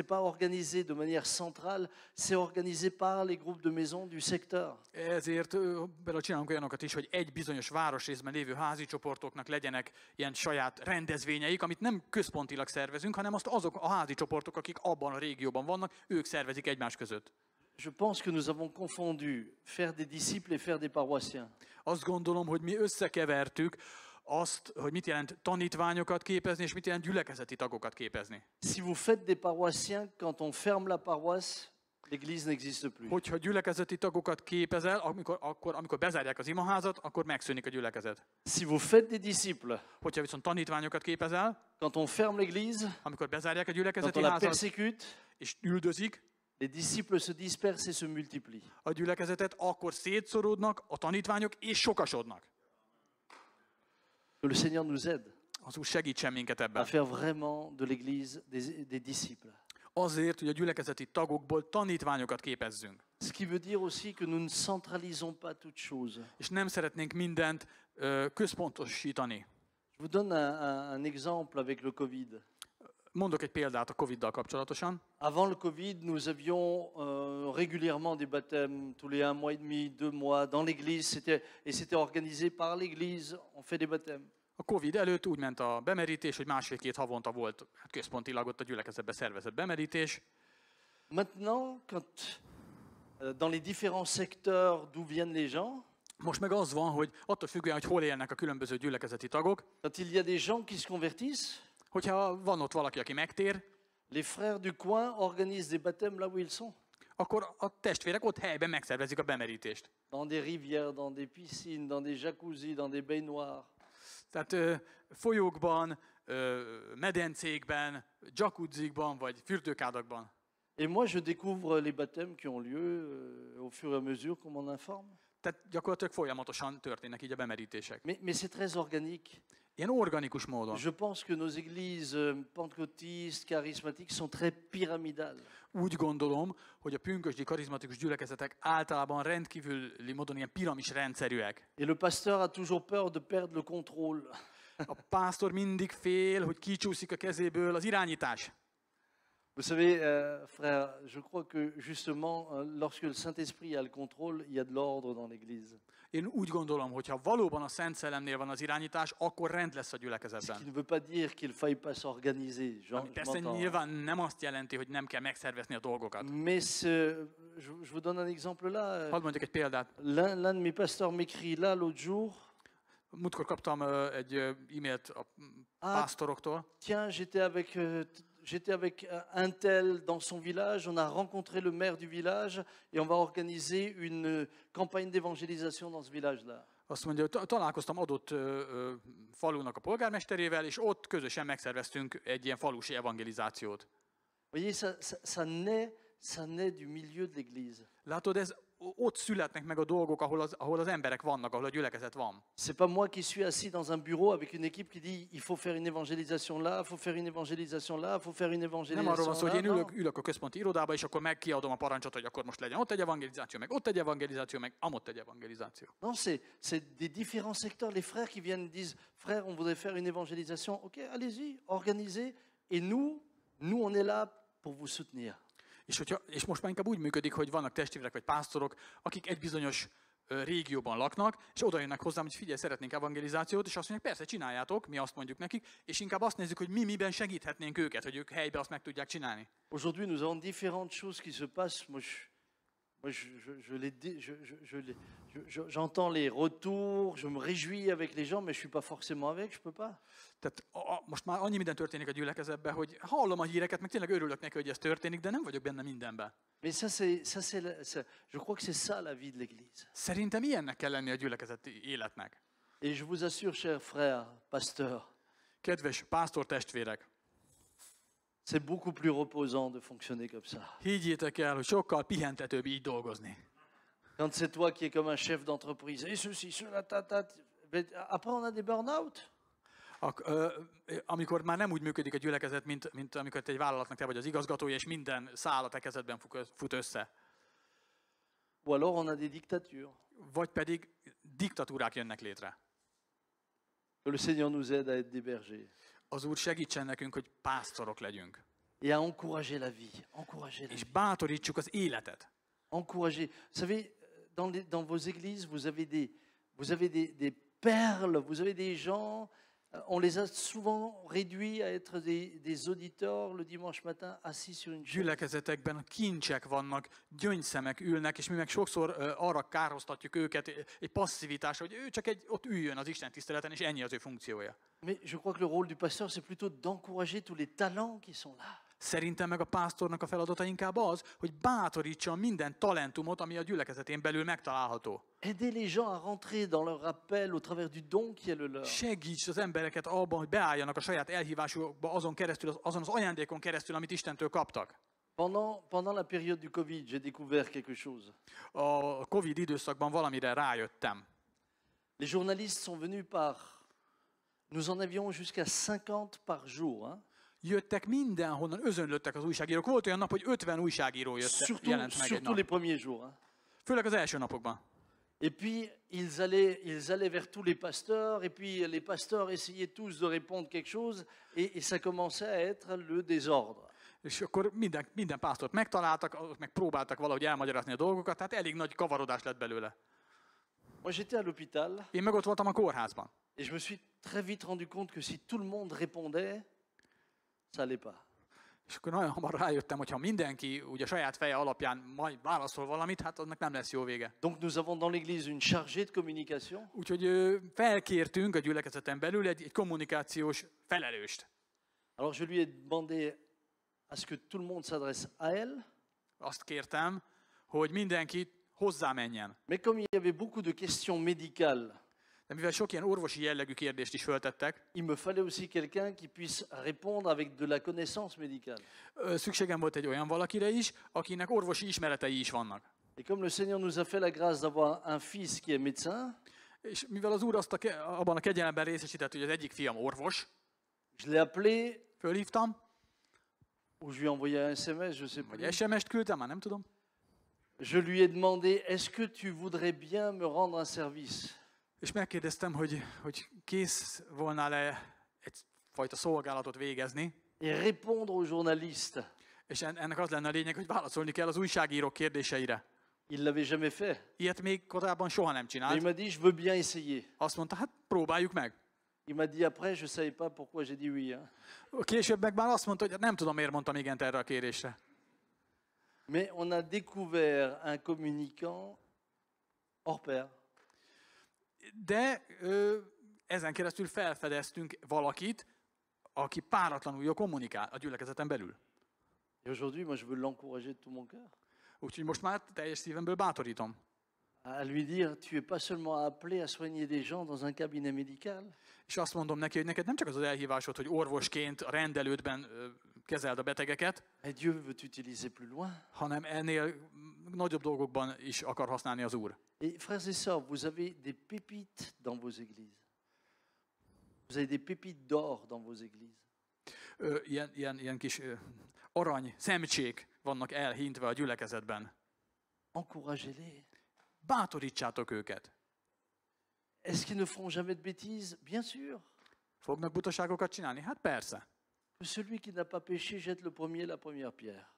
pas organisé de manière centrale, c'est organisé par les groupes de maison du secteur. Ezért például csinálunk olyanokat is, hogy egy bizonyos városrészben lévő házi csoportoknak legyenek ilyen saját rendezvényeik, amit nem központilag szervezünk, hanem azt azok a házi csoportok, akik abban a régióban vannak, ők szervezik egymás között. Je pense que nous avons confondu faire des disciples et faire des paroissiens. Azt gondolom, hogy mi összekevertük azt, hogy mit jelent tanítványokat képezni, és mit jelent gyülekezeti tagokat képezni. Si vous faites des paroissiens, quand on ferme la paroisse, l'Église n'existe plus. Hogyha gyülekezeti tagokat képezel, amikor bezárják az imaházat, akkor megszűnik a gyülekezet. Si vous faites des disciples, Hogyha viszont tanítványokat képezel, quand on ferme l'Église, amikor bezárják a quand gyülekezeti on la házat, persécute, és üldözik les disciples se dispersent et se multiplient. a gyülekezetet, akkor szétszoródnak a tanítványok, és sokasodnak. Que le Seigneur nous aide Az Úr segítsen minket à ebben. faire vraiment de l'Église des disciples. Azért, hogy a gyülekezeti tagokból tanítványokat képezzünk. Ce qui veut dire aussi que nous ne centralisons pas toutes choses. És nem szeretnénk mindent központosítani. Je vous donne un exemple avec le Covid. Mondok egy példát a Covid-dal kapcsolatosan. Avant le Covid, nous avions régulièrement des baptêmes, tous les 1 mois et demi, 2 mois, dans l'église, et c'était organisé par l'église, on fait des baptêmes. A Covid előtt úgy ment a bemerítés, hogy 1,5-2 havonta volt központilag ott a gyülekezetbe szervezett bemerítés. Maintenant, dans les différents secteurs d'où viennent les gens, Most meg az van, hogy attól függően, hogy hol élnek a különböző gyülekezeti tagok, quand il y a des gens qui se convertissent, hogyha van ott valaki, aki megtér, les frères du coin organisent des baptêmes là où ils sont. akkor a testvérek ott helyben megszervezik a bemerítést. Dans des rivières, dans des piscines, dans des jacuzzis, dans des baignoires. Tehát folyókban, medencékben, jacuzzikban vagy fürdőkádakban. Et moi, je découvre les baptêmes qui ont lieu au fur et à mesure qu'on m'en informe. Tehát gyakorlatilag folyamatosan történnek így a bemerítések. Mais c'est très organique. Ilyen organikus módon. Je pense que nos églises pentecôtistes, charismatiques sont très pyramidales. Úgy gondolom, hogy a pünkösdi karizmatikus gyülekezetek általában rendkívüli módon ilyen piramis rendszerűek. Et le pasteur a toujours peur de perdre le contrôle. A pásztor mindig fél, hogy kicsúszik a kezéből az irányítás. Vous savez, frère, je crois que justement, lorsque le Saint-Esprit a le contrôle, il y a de l'ordre dans l'Église. Én úgy gondolom, hogy ha valóban a Szent Szellemnél van az irányítás, akkor rend lesz a Ce gyülekezetben. qui ne veut pas dire qu'il ne faille pas s'organiser. Ami persze m'entends. nyilván nem azt jelenti, hogy nem kell megszervezni a dolgokat. Mais je vous donne un exemple là. Hadd mondjak egy példát. L'un de mes pasteurs m'écrit là l'autre jour. Múltkor kaptam egy e-mailt a Ah. pásztoroktól. Tiens, j'étais avec un tel dans son village, on a rencontré le maire du village et on va organiser une campagne d'évangélisation dans ce village-là. Azt mondja, hogy találkoztam adott falunak a polgármesterével, és ott közösen megszerveztünk egy ilyen falusi evangelizációt. Vous voyez, ça naît du milieu de l'Église. Látod, ott születnek meg a dolgok, ahol az emberek vannak, ahol a gyülekezet van. C'est pas moi qui suis assis dans un bureau avec une équipe qui dit il faut faire une évangélisation là, il faut faire une évangélisation là, il faut faire une Nem arról van szó, évangélisation hogy là. én Non. ülök a központi irodába, és akkor megkiadom a parancsot, hogy akkor most legyen ott egy evangelizáció, meg ott egy evangelizáció, meg amott egy evangelizáció. Non, c'est des différents secteurs. Les frères qui viennent disent frère, on voudrait faire une évangélisation. Ok, allez-y, organisez. Et nous, on est là pour vous soutenir. És most már inkább úgy működik, hogy vannak testvérek vagy pásztorok, akik egy bizonyos régióban laknak, és oda jönnek hozzám, hogy figyelj, szeretnénk evangelizációt, és azt mondják, persze, csináljátok, mi azt mondjuk nekik, és inkább azt nézzük, hogy mi miben segíthetnénk őket, hogy ők helyben azt meg tudják csinálni. Aujourd'hui, nous avons différentes choses qui se passent. J'entends les retours, je me réjouis avec les gens, mais je ne suis pas forcément avec, je ne peux pas. Tehát most már annyi minden történik a gyülekezetben, hogy hallom a híreket, meg tényleg örülök neki, hogy ez történik, de nem vagyok benne mindenben. Mais je crois que c'est ça la vie de l'Église. Szerintem ilyennek kell lenni a gyülekezeti életnek. Et je vous assure, chers frères, pasteurs, Kedves pásztor testvérek, c'est beaucoup plus reposant de fonctionner comme ça. higgyétek el, hogy sokkal pihentetőbb így dolgozni. Quand c'est toi qui es comme un chef d'entreprise, et ceci, cela, après on a des burn-out. Amikor már nem úgy működik a gyülekezet, mint amikor te egy vállalatnak te vagy az igazgatója, és minden szál a te kezedben fut össze. Ou alors on a des dictatures. Vagy pedig diktatúrák jönnek létre. Que le Seigneur nous aide à être des bergers. Az Úr segítsen nekünk, hogy pásztorok legyünk. Et à encourager la vie. Encourager la És vie. bátorítsuk az életet. Encourager. Vous savez, dans vos églises, vous avez des perles, vous avez des gens, on les a souvent réduits à être des auditeurs le dimanche matin assis sur une chaise. Gyülekezetekben kincsek vannak, gyöngyszemek ülnek, és mi meg sokszor arra kárhoztatjuk őket egy passzivitásra, hogy ő csak ott üljön az Isten tiszteleten, és ennyi az ő funkciója. Mais je crois que le rôle du pasteur, c'est plutôt d'encourager tous les talents qui sont là. Szerintem meg a pásztornak a feladata inkább az, hogy bátorítsa minden talentumot, ami a gyülekezetén belül megtalálható. Aider les gens à rentrer dans leur appel au travers du don qui est le leur. Segíts az embereket abban, hogy beálljanak a saját elhívásukba azon az ajándékon keresztül, amit Istentől kaptak. Pendant la période du Covid, j'ai découvert quelque chose. A Covid időszakban valamire rájöttem. Les journalistes sont venus nous en avions jusqu'à 50 par jour. Hein? Jöttek mindenhonnan, özönlöttek az újságírók. Volt olyan nap, hogy 50 újságíró jelent meg egy Surtout nap. les premiers jours. Hein? Főleg az első napokban. Et puis, ils allaient vers tous les pasteurs, et puis les pasteurs essayaient tous de répondre quelque chose, et ça commençait à être le désordre. És akkor minden pásztort megtaláltak, meg próbáltak valahogy elmagyarázni a dolgokat, tehát elég nagy kavarodás lett belőle. Moi, j'étais à l'hôpital, Én meg ott voltam a kórházban. et je me suis très vite rendu compte que si tout le monde répondait, ça allait pas. És akkor nagyon hamar rájöttem, hogy ha mindenki ugye a saját feje alapján majd válaszol valamit, hát annak nem lesz jó vége. Donc nous avons dans l'église une chargée de communication. Úgyhogy felkértünk a gyülekezeten belül egy kommunikációs felelőst. Alors je lui ai demandé à ce que tout le monde s'adresse à elle. Azt kértem, hogy mindenki hozzá menjen. Mais comme il y avait beaucoup de questions médicales, De mivel sok ilyen orvosi jellegű kérdést is föltettek, il me fallait aussi quelqu'un qui puisse répondre avec de la connaissance médicale. szükségem volt egy olyan valakire is, akinek orvosi ismeretei is vannak. Et comme le Seigneur nous a fait la grâce d'avoir un fils qui est médecin, És mivel az Úr azt abban a kegyelemben részesített, hogy az egyik fiam orvos, je l'ai appelé, fölhívtam, ou je lui ai envoyé un SMS, je sais vagy plus. SMS-t küldtem, már nem tudom. Je lui ai demandé, est-ce que tu voudrais bien me rendre un service? És megkérdeztem, hogy kész volna-e egyfajta szolgálatot végezni, Et répondre aux journalistes. és ennek az lenne a lényeg, hogy válaszolni kell az újságírók kérdéseire. Il l'avait jamais fait. Ilyet még korábban soha nem Mais il csinált. m'a dit, je veux bien essayer. Azt mondta, hát próbáljuk meg. Il m'a dit après, je ne savais pas pourquoi j'ai dit oui. Hein. Később meg már azt mondta, hogy hát nem tudom, miért mondtam igent erre a kérésre. Mais on a découvert un communicant hors pair. De ezen keresztül felfedeztünk valakit, aki páratlanul jól kommunikál a gyülekezeten belül. Et aujourd'hui, moi, je veux l'encourager de tout mon cœur. Úgyhogy most már teljes szívemből bátorítom. À lui dire, tu n'es pas seulement appelé à soigner des gens dans un cabinet médical, És azt mondom neki, hogy neked nem csak az elhívásod, hogy orvosként a rendelődben kezeld a betegeket, mais Dieu veut t'utiliser plus loin. hanem ennél nagyobb dolgokban is akar használni az Úr. Et frères et sœurs, vous avez des pépites dans vos églises. Vous avez des pépites d'or dans vos églises. Ilyen kis arany szemcsék vannak elhintve a gyülekezetben. Encouragez-les. Bátorítsátok őket. Est-ce qu'ils ne feront jamais de bêtises? Bien sûr. Fognak butaságokat csinálni? Hát persze. Celui qui n'a pas péché jette le premier la première pierre.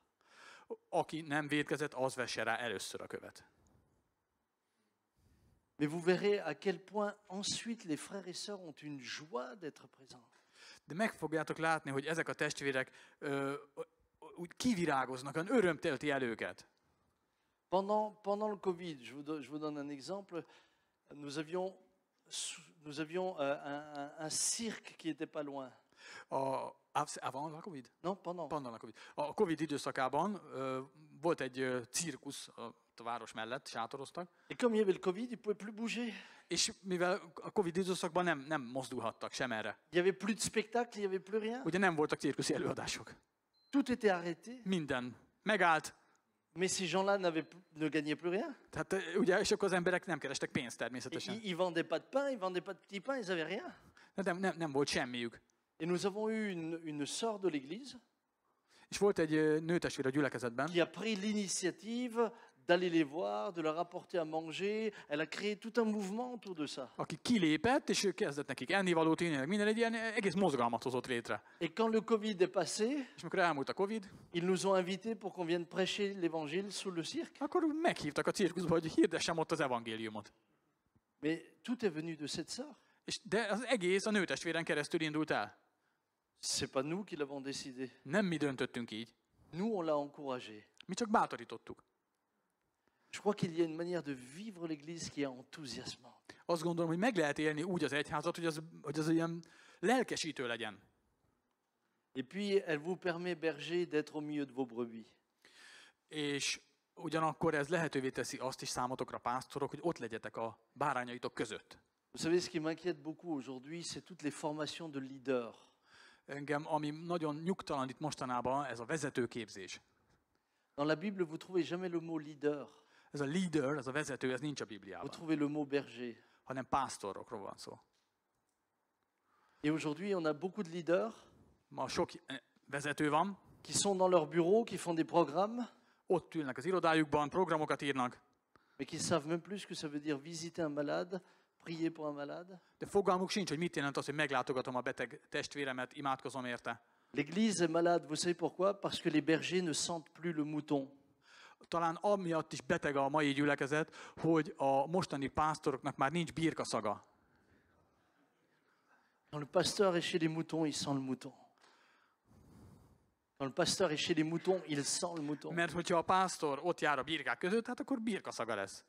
Aki nem vétkezett, az vesse rá először a követ. Mais vous verrez à quel point ensuite les frères et sœurs ont une joie d'être présents. De meg fogjátok látni, hogy ezek a testvérek úgy kivirágoznak, olyan örömtelti el őket. Pendant le Covid, je vous donne un exemple, nous avions un cirque qui n'était pas loin. Avant a Covid? Non, pendant. Pendant a Covid. A Covid időszakában volt egy cirkusz a város mellett, sátoroztak, Et comme il y avait le Covid, ils ne pouvaient plus bouger. és mivel a Covid időszakban nem mozdulhattak sem erre. Il n'y avait plus de spectacle, il n'y avait plus rien. Ugye nem voltak cirkuszi előadások. Tout était arrêté. Minden megállt. Mais ces gens-là ne gagnaient plus rien. Tehát ugye, és akkor az emberek nem kerestek pénzt természetesen. Ils vendaient pas de pain, ils vendaient pas de petits pains, ils n'avaient rien. De nem volt semmiük. Et nous avons eu une sœur de l'église És volt egy nőtestvér a gyülekezetben, qui a pris l'initiative d'aller les voir, de leur apporter à manger. Elle a créé tout un mouvement autour de ça. aki kilépett, és ő kezdett nekik ennivalót inni, minden egy ilyen egész mozgalmat hozott létre. Et quand le Covid est passé, És amikor elmúlt a Covid, ils nous ont invités pour qu'on vienne prêcher l'évangile sous le cirque. akkor meghívtak a cirkuszba, hogy hirdessem ott az evangéliumot. Mais tout est venu de cette sœur. De az egész a nőtestvéren keresztül indult el. C'est pas nous qui l'avons décidé. Nem mi döntöttünk így. Nous, on l'a encouragé. Mi csak bátorítottuk. Je crois qu'il y a une manière de vivre l'Église qui est enthousiasmante. Azt gondolom, hogy meg lehet élni úgy az egyházat, hogy az ilyen lelkesítő legyen. Et puis, elle vous permet, berger, d'être au milieu de vos brebis. És ugyanakkor ez lehetővé teszi azt is számotokra, pásztorok, hogy ott legyetek a bárányaitok között. Vous savez, ce qui m'inquiète beaucoup aujourd'hui, c'est toutes les formations de leaders. Engem, ami nagyon nyugtalanít mostanában, ez a vezetőképzés. Dans la Bible, vous trouvez jamais le mot leader. Ez a leader, ez a vezető, ez nincs a Vous Bibliában, trouvez le mot berger. hanem pásztorokról van szó. Et aujourd'hui, on a beaucoup de leaders Ma sok vezető van, qui sont dans leur bureau, qui font des programmes, ott ülnek az irodájukban, programokat írnak, mais qui ne savent même plus ce que ça veut dire visiter un malade, prier pour un malade. de fogalmuk sincs, hogy mit jelent az, hogy meglátogatom a beteg testvéremet, imádkozom érte. L'Église est malade, vous savez pourquoi? Parce que les bergers ne sentent plus le mouton. Talán amiatt is beteg a mai gyülekezet, hogy a mostani pásztoroknak már nincs birkaszaga. Quand le pasteur est chez les moutons, il sent le mouton. Quand le pasteur est chez les moutons, il sent le mouton. Mert hogyha a pásztor ott jár a birkák között, hát akkor birkaszaga lesz.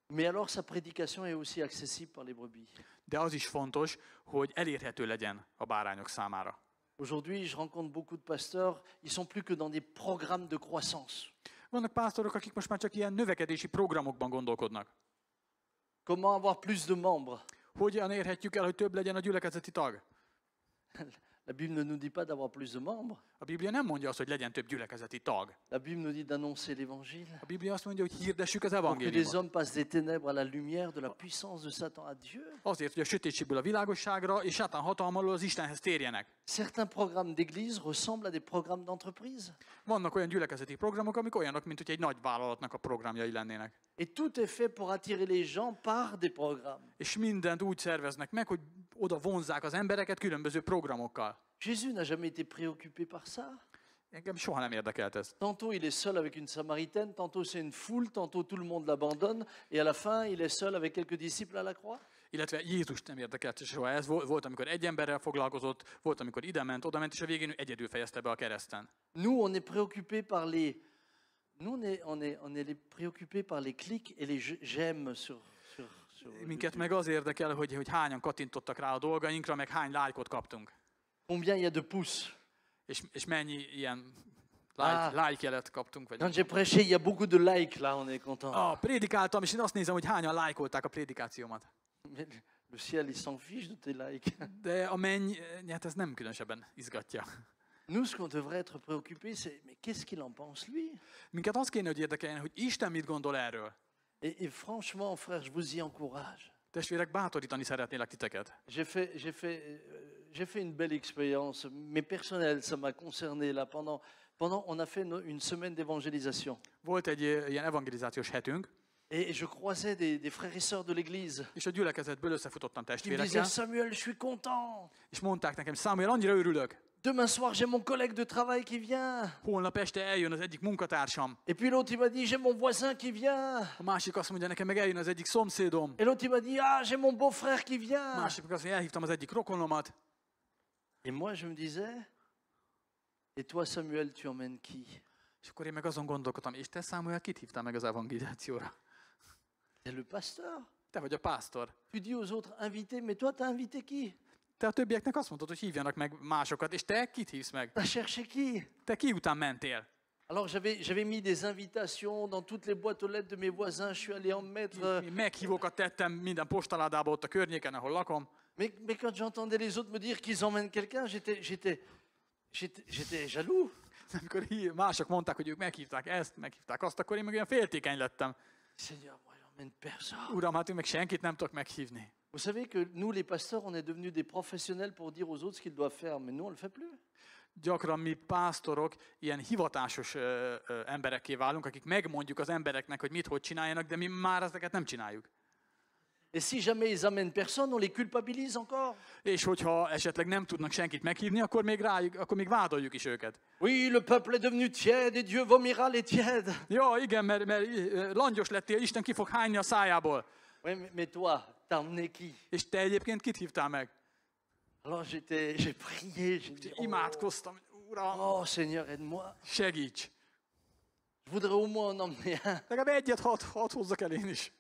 Mais alors sa prédication est aussi accessible par les brebis. De az is fontos, hogy elérhető legyen a bárányok számára. Aujourd'hui, je rencontre beaucoup de pasteurs, ils sont plus que dans des programmes de croissance. Vannak pásztorok, akik most már csak ilyen növekedési programokban gondolkodnak. Comment avoir plus de membres? Hogyan érhetjük el, hogy több legyen a gyülekezeti tag? La Bible ne nous dit pas d'avoir plus de membres. A Biblia nem mondja azt, hogy legyen több gyülekezeti tag. La Bible nous dit d'annoncer l'évangile. A Biblia azt mondja, hogy hirdessük az Pour que les evangéliumot. hommes passent des ténèbres à la lumière, de la puissance de Satan à Dieu. Azért, hogy a sötétségből a világosságra és Sátán hatalmáról az Istenhez térjenek. Certains programmes d'église ressemblent à des programmes d'entreprise. Vannak olyan gyülekezeti programok, amik olyanok, mint hogy egy nagy vállalatnak a programjai lennének. Et tout est fait pour attirer les gens par des programmes. És mindent úgy szerveznek meg, hogy oda vonzzák az embereket különböző programokkal. Jésus n'a jamais été préoccupé par ça. Engem soha nem érdekelt ez. Tantôt il est seul avec une Samaritaine, tantôt c'est une foule, tantôt tout le monde l'abandonne, et à la fin il est seul avec quelques disciples à la croix. Illetve Jézus nem érdekelt soha ez. Volt, amikor egy emberrel foglalkozott, volt, amikor ide ment, oda ment, és a végén egyedül fejezte be a kereszten. Nous on est préoccupés par les, on est les préoccupés par les clics et les j'aime sur Minket meg az érdekel, hogy hányan kattintottak rá a dolgainkra, meg hány lájkot kaptunk. Combien il y a de pouces. És mennyi ilyen like jelet kaptunk. Vagy Quand j'ai prêché, il y a beaucoup de likes, là on est content. Prédikáltam, és én azt nézem, hogy hányan lájkolták a prédikációmat. Le ciel, il s'en fiche de tes likes. De a mennyet ez nem különösebben izgatja. Nous, ce qu'on devrait être préoccupé, c'est mais qu'est-ce qu'il en pense lui? Minket az kéne, hogy érdekeljen, hogy Isten mit gondol erről. Et franchement, frère, je vous y encourage. Testvérek, bátorítani szeretnélek titeket. J'ai fait une belle expérience, mais personnelle, ça m'a concerné là pendant on a fait une semaine d'évangélisation. Volt egy ilyen evangelizációs hetünk, Et je croisais des frères et sœurs de l'église. és a gyülekezetből összefutottam Ils me testvérekkel, disaient Samuel, je suis content. és mondták nekem, Samuel, annyira örülök. Demain soir, j'ai mon collègue de travail qui vient. Holnap este eljön az egyik munkatársam. Et puis l'autre, il m'a dit, j'ai mon voisin qui vient. A másik azt mondja nekem, meg eljön az egyik szomszédom. Et l'autre, il m'a dit, ah, j'ai mon beau-frère qui A vient. másik azt mondja, elhívtam az egyik rokonomat. Et moi, je me disais, et toi, Samuel, tu emmènes qui? És akkor én meg azon gondolkodtam, és te, Samuel, kit hívtál meg az evangelizációra? C'est le pasteur. Te vagy a pásztor. Tu dis aux autres, invitez, mais toi, t'as invité qui? Te a többieknek azt mondtad, hogy hívjanak meg másokat, és te kit hívsz meg? T'as cherché qui? Te ki után mentél? Alors j'avais mis des invitations dans toutes les boîtes aux lettres de mes voisins, je suis allé en mettre. Meghívókat tettem minden postaládába ott a környéken, ahol lakom. Mais quand j'entendais les autres me dire qu'ils emmènent quelqu'un, j'étais jaloux. Amikor mások mondták, hogy ők meghívták ezt, meghívták azt, akkor én meg olyan féltékeny lettem. Seigneur, moi j'emmène personne. Uram, hát én meg senkit nem tudok meghívni. Vous savez que nous les pasteurs, on est devenus des professionnels pour dire aux autres ce qu'ils doivent faire, mais nous on le fait plus. Gyakran mi pásztorok ilyen hivatásos emberekké válunk, akik megmondjuk az embereknek, hogy mit, hogy csináljanak, de mi már ezeket nem csináljuk. Et si jamais ils amènent personne, on les culpabilise encore. És hogyha esetleg nem tudnak senkit meghívni, akkor még vádoljuk is őket. Oui, le peuple est devenu tiède et Dieu vomira les tièdes. Ja, igen, mert langyos lettél, Isten ki fog hányni a szájából. Oui, mais toi, t'as emmené qui? És te egyébként kit hívtál meg? Alors j'ai prié, j'ai dit, Imádkoztam, Uram, oh Seigneur, aide-moi. segíts. Je voudrais au moins en emmener un. Legalább egyet hadd hozzak el én is.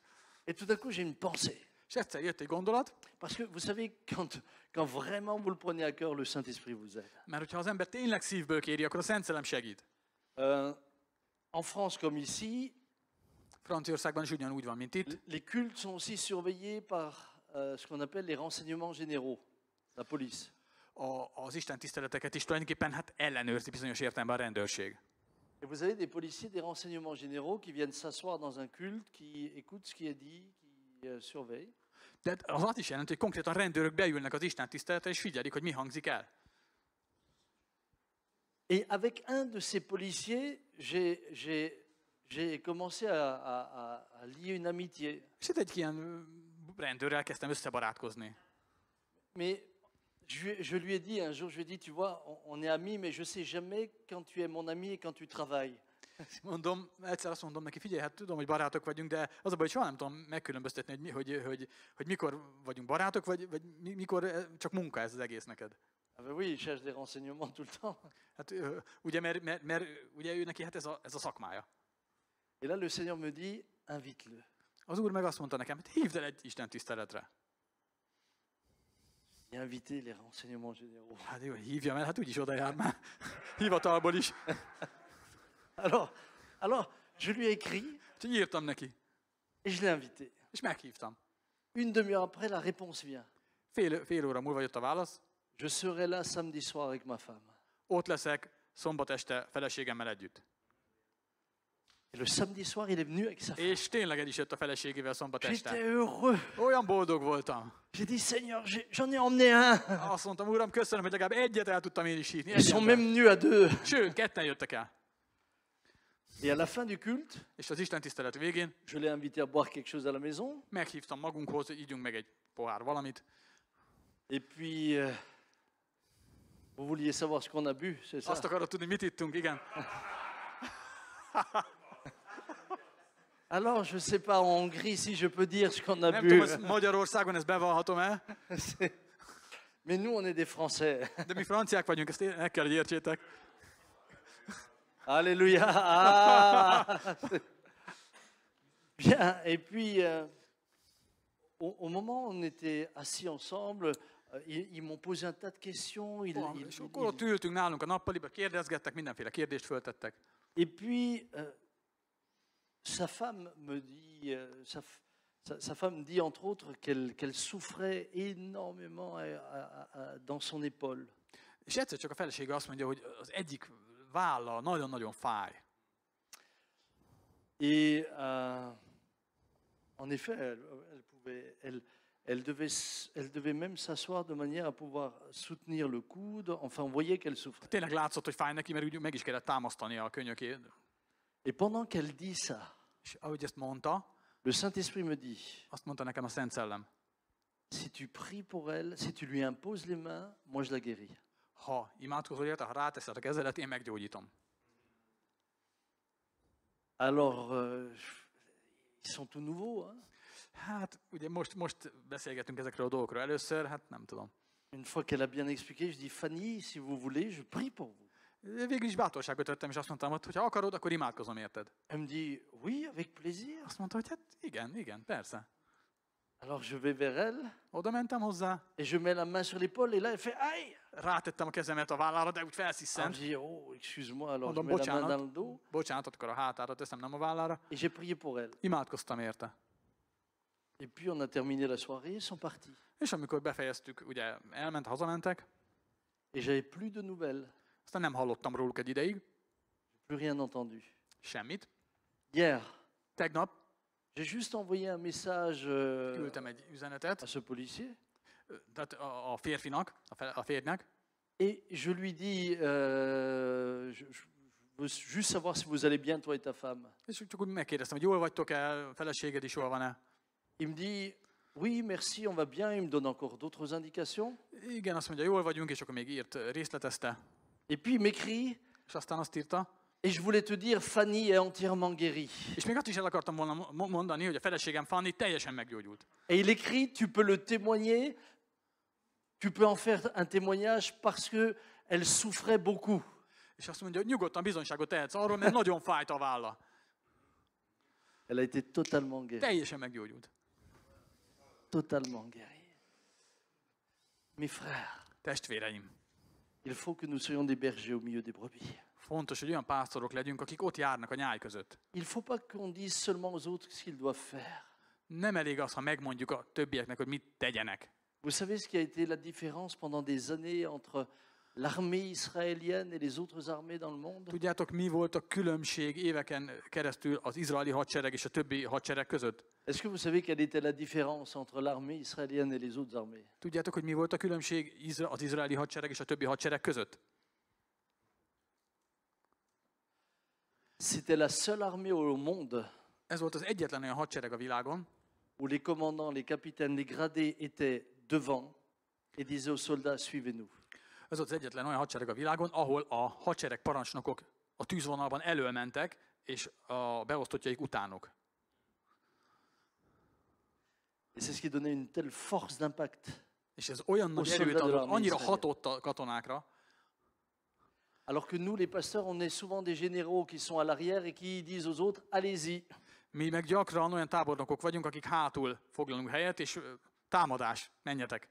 Et tout à coup, j'ai une pensée. És egyszer jött egy gondolat, Parce que vous savez, quand vraiment vous le prenez à cœur, le Saint-Esprit vous aide. mert hogyha az ember tényleg szívből kéri, akkor a Szent Szellem segít. En France comme ici, Franciaországban is ugyanúgy van, mint itt. les cultes sont aussi surveillés par ce qu'on appelle les renseignements généraux, la police. Az Isten tiszteleteket is tulajdonképpen hát ellenőrzi bizonyos értelemben a rendőrség. Et vous avez des policiers des renseignements généraux qui viennent s'asseoir dans un culte, qui écoutent ce qui est dit, qui surveillent. De az azt is jelenti, hogy konkrétan rendőrök beülnek az Isten tiszteletre, és figyelik, hogy mi hangzik el. Et avec un de ces policiers, j'ai commencé à lier une amitié. És itt egy ilyen rendőrrel kezdtem összebarátkozni. Mais je lui ai dit un jour, je lui ai dit, tu vois, on est amis, mais je sais jamais quand tu es mon ami et quand tu travailles. Egyszer azt mondom neki, figyelj, hát tudom, hogy barátok vagyunk, de az a baj, hogy soha nem tudom megkülönböztetni, hogy mikor vagyunk barátok, vagy mikor csak munka ez az egész neked. Ah ben oui, il cherche des renseignements tout le temps. Hát ugye, mert ugye ő neki hát ez a szakmája. Et là, le Seigneur me dit, invite-le. Az Úr meg azt mondta nekem, hogy hívd el egy Isten tiszteletre. Et inviter les renseignements généraux. Hát jó, hívja, mert hát úgyis oda jár már. Hivatalból is. Alors, je lui ai écrit. Úgyhogy írtam neki. Et je l'ai invité. És meghívtam. Une demi-heure après, la réponse vient. Fél óra múlva jött a válasz. Je serai là samedi soir avec ma femme. Ott leszek szombat este feleségemmel együtt. Et le samedi soir, il est venu avec sa femme. És tényleg el is jött a feleségével szombat J'étais este. heureux. Olyan boldog voltam. J'ai dit, Seigneur, j'en ai emmené un. Azt mondtam, Uram, köszönöm, hogy legalább egyet el tudtam én is hívni. Ils sont Egyetlen. même venus à deux. Sőt, ketten jöttek el. Et à la fin du culte, És az Isten tisztelet végén je l'ai invité à boire quelque chose à la maison. meghívtam magunkhoz, hogy ígyunk meg egy pohár valamit. Et puis, vous vouliez savoir ce qu'on a bu, c'est ça? Azt akarod tudni, mit ittunk, igen? Alors, je ne sais pas en Hongrie si je peux dire ce qu'on a Nem bu. tudom, hogy Magyarországon ezt bevallhatom-e, Mais nous, on est des Français. de mi franciák vagyunk, ezt meg kell, hogy értsétek. Alléluia. Ah, bien. Et puis, au moment où on était assis ensemble, ils m'ont posé un tas de questions. És akkor ott ültünk nálunk a nappaliba, kérdezgettek, mindenféle kérdést föltettek. Et puis, sa femme me dit, sa femme me dit entre autres qu'elle souffrait énormément dans son épaule. És egyszer csak a felesége azt mondja, hogy az egyik válla nagyon-nagyon fáj. Et en effet, elle devait même s'asseoir de manière à pouvoir soutenir le coude. Enfin, on voyait qu'elle souffrait. Tényleg látszott, hogy fáj neki, mert úgy meg is kellett támasztania a könyökét. Et pendant qu'elle dit ça, És ahogy ezt mondta, le Saint-Esprit me dit, azt mondta nekem a Szent Szellem, si tu pries pour elle, si tu lui imposes les mains, moi je la guéris. ha imádkozol érte, ha ráteszed a kezedet, én meggyógyítom. Alors, ils sont tout nouveaux. Hein? Hát, ugye most beszélgetünk ezekről a dolgokról először, hát nem tudom. Une fois qu'elle a bien expliqué, je dis, Fanny, si vous voulez, je prie pour vous. Végül is bátorságot tettem, és azt mondtam, hogy ha akarod, akkor imádkozom érted. Elle me dit, oui, avec plaisir. Azt mondta, hogy hát igen, persze. Alors je vais vers elle Oda mentem hozzá, et je mets la main sur l'épaule et là elle fait aïe. rátettem a kezemet a vállára, de úgy Alors je felsziszent. dis, oh, excuse-moi, alors je Mondom, mets la main dans le bocsánat, dos bocsánat, akkor a hátára teszem, nem a vállára. et j'ai prié pour elle. Imádkoztam érte. Et puis on a terminé la soirée, ils sont partis. És amikor befejeztük, ugye hazamentek, Et j'avais plus de nouvelles, aztán nem hallottam róluk egy ideig, plus rien entendu. semmit. Hier, Tegnap j'ai juste envoyé un message küldtem egy üzenetet, à ce policier tehát a férfinak, a férjnek, et je lui dis, je veux juste savoir si vous allez bien, toi et ta femme. és csak úgy megkérdeztem, hogy jól vagytok-e, feleséged is jól van-e. Il me dit, oui, merci, on va bien. Il me donne encore d'autres indications. Igen, azt mondja, jól vagyunk, és akkor még írt, részletezte. Et puis il m'écrit, És aztán azt írta, et je voulais te dire, Fanny est entièrement guérie. és még azt is el akartam volna mondani, hogy a feleségem Fanny teljesen meggyógyult. Et il écrit, tu peux le témoigner, tu peux en faire un témoignage parce que elle souffrait beaucoup. És azt mondja, hogy nyugodtan bizonyságot tehetsz arról, mert nagyon fájt a válla. Elle a été totalement guérie. Teljesen meggyógyult. Totalement guérie. Mes frères, Testvéreim, il faut que nous soyons des bergers au milieu des brebis. fontos, hogy olyan pásztorok legyünk, akik ott járnak a nyáj között. Il ne faut pas qu'on dise seulement aux autres ce qu'ils doivent faire. Nem elég az, ha megmondjuk a többieknek, hogy mit tegyenek. Vous savez ce qui a été la différence pendant des années entre l'armée israélienne et les autres armées dans le monde? Tudjátok, mi volt a különbség éveken keresztül az izraeli hadsereg és a többi hadsereg között? Est-ce que vous savez quelle était la différence entre l'armée israélienne et les autres armées? Tudjátok, hogy mi volt a különbség az izraeli hadsereg és a többi hadsereg között? C'était la seule armée au monde Ez volt az egyetlen olyan hadsereg a világon, où les commandants, les capitaines, les gradés étaient devant et disaient aux soldats, suivez-nous. ez volt az egyetlen olyan hadsereg a világon, ahol a hadsereg parancsnokok a tűzvonalban elölmentek, és a beosztottjaik utánuk. Et c'est ce qui donnait une telle force d'impact. És ez olyan nagy Hosszú erőt adott, vedelem annyira Izrael. hatott a katonákra, Alors que nous, les pasteurs, on est souvent des généraux qui sont à l'arrière et qui disent aux autres, allez-y. mi meg gyakran olyan tábornokok vagyunk, akik hátul foglalunk helyet, és támadás, menjetek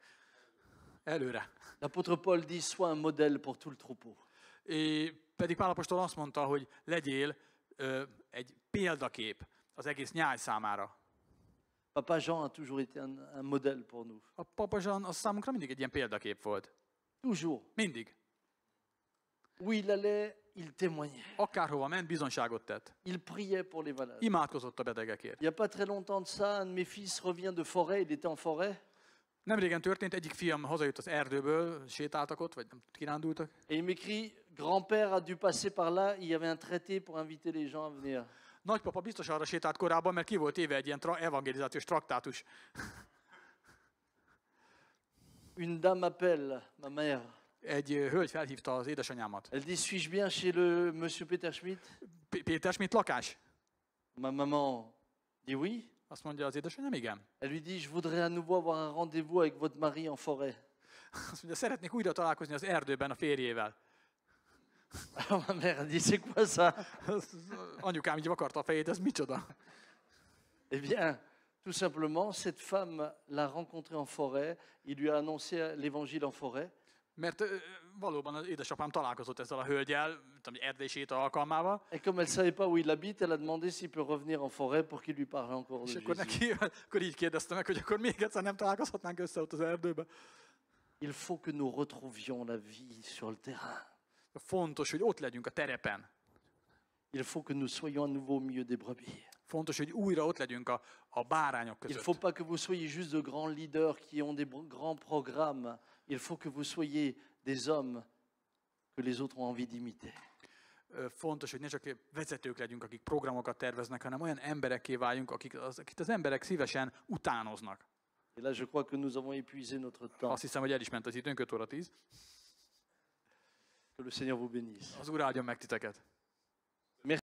előre. L'apôtre Paul dit, sois un modèle pour tout le troupeau. Pedig Pál apostol azt mondta, hogy legyél egy példakép az egész nyáj számára. Papa Jean a toujours été un modèle pour nous. A Papa Jean az számunkra mindig egy ilyen példakép volt. Toujours. Mindig. Où il allait, il témoignait. Akárhova ment, bizonyságot tett. Il priait pour les malades. Imádkozott a betegekért. Il n'y a pas très longtemps de ça, un de mes fils revient de forêt, il était en forêt, Nemrégen történt, egyik fiam hazajött az erdőből, sétáltak ott, vagy nem kirándultak, et il m'écrit, grand-père a dû passer par là, il y avait un traité pour inviter les gens à venir. Nagypapa biztos arra sétált korábban, mert ki volt éve egy ilyen evangelizációs traktátus. Une dame appelle ma mère. Egy hölgy felhívta az édesanyámat. Elle dit, suis-je bien chez le monsieur Peter Schmidt? Péter Schmidt lakás? Ma maman dit oui. Azt mondja az édesanyám, igen. Elle lui dit, je voudrais à nouveau avoir un rendez-vous avec votre mari en forêt. Azt mondja, szeretnék újra találkozni az erdőben a férjével. Alors ma mère a dit, c'est quoi ça? Anyukám így vakarta a fejét, ez micsoda? Eh bien, tout simplement, cette femme l'a rencontré en forêt, il lui a annoncé l'évangile en forêt. Mert valóban az édesapám találkozott ezzel a hölgyel, erdélyséta alkalmával, Et comme elle ne savait pas où il habite, elle a demandé s'il peut revenir en forêt pour qu'il lui parle encore de és akkor Jésus. neki, akkor így kérdezte meg, hogy akkor még egyszer nem találkozhatnánk össze ott az erdőben. Il faut que nous retrouvions la vie sur le terrain. Fontos, hogy ott legyünk a terepen. Il faut que nous soyons à nouveau au milieu des brebis. Fontos, hogy újra ott legyünk a bárányok Il ne között. faut pas que vous soyez juste de grands leaders qui ont des grands programmes. Il faut que vous soyez des hommes que les autres ont envie d'imiter. Fontos, hogy ne csak vezetők legyünk, akik programokat terveznek, hanem olyan emberekké váljunk, akit az emberek szívesen utánoznak. Et là, je crois que nous avons épuisé notre temps. Azt hiszem, hogy el is ment az időnk, 5 óra 10. Que le Seigneur vous bénisse. Az Úr áldjon meg titeket.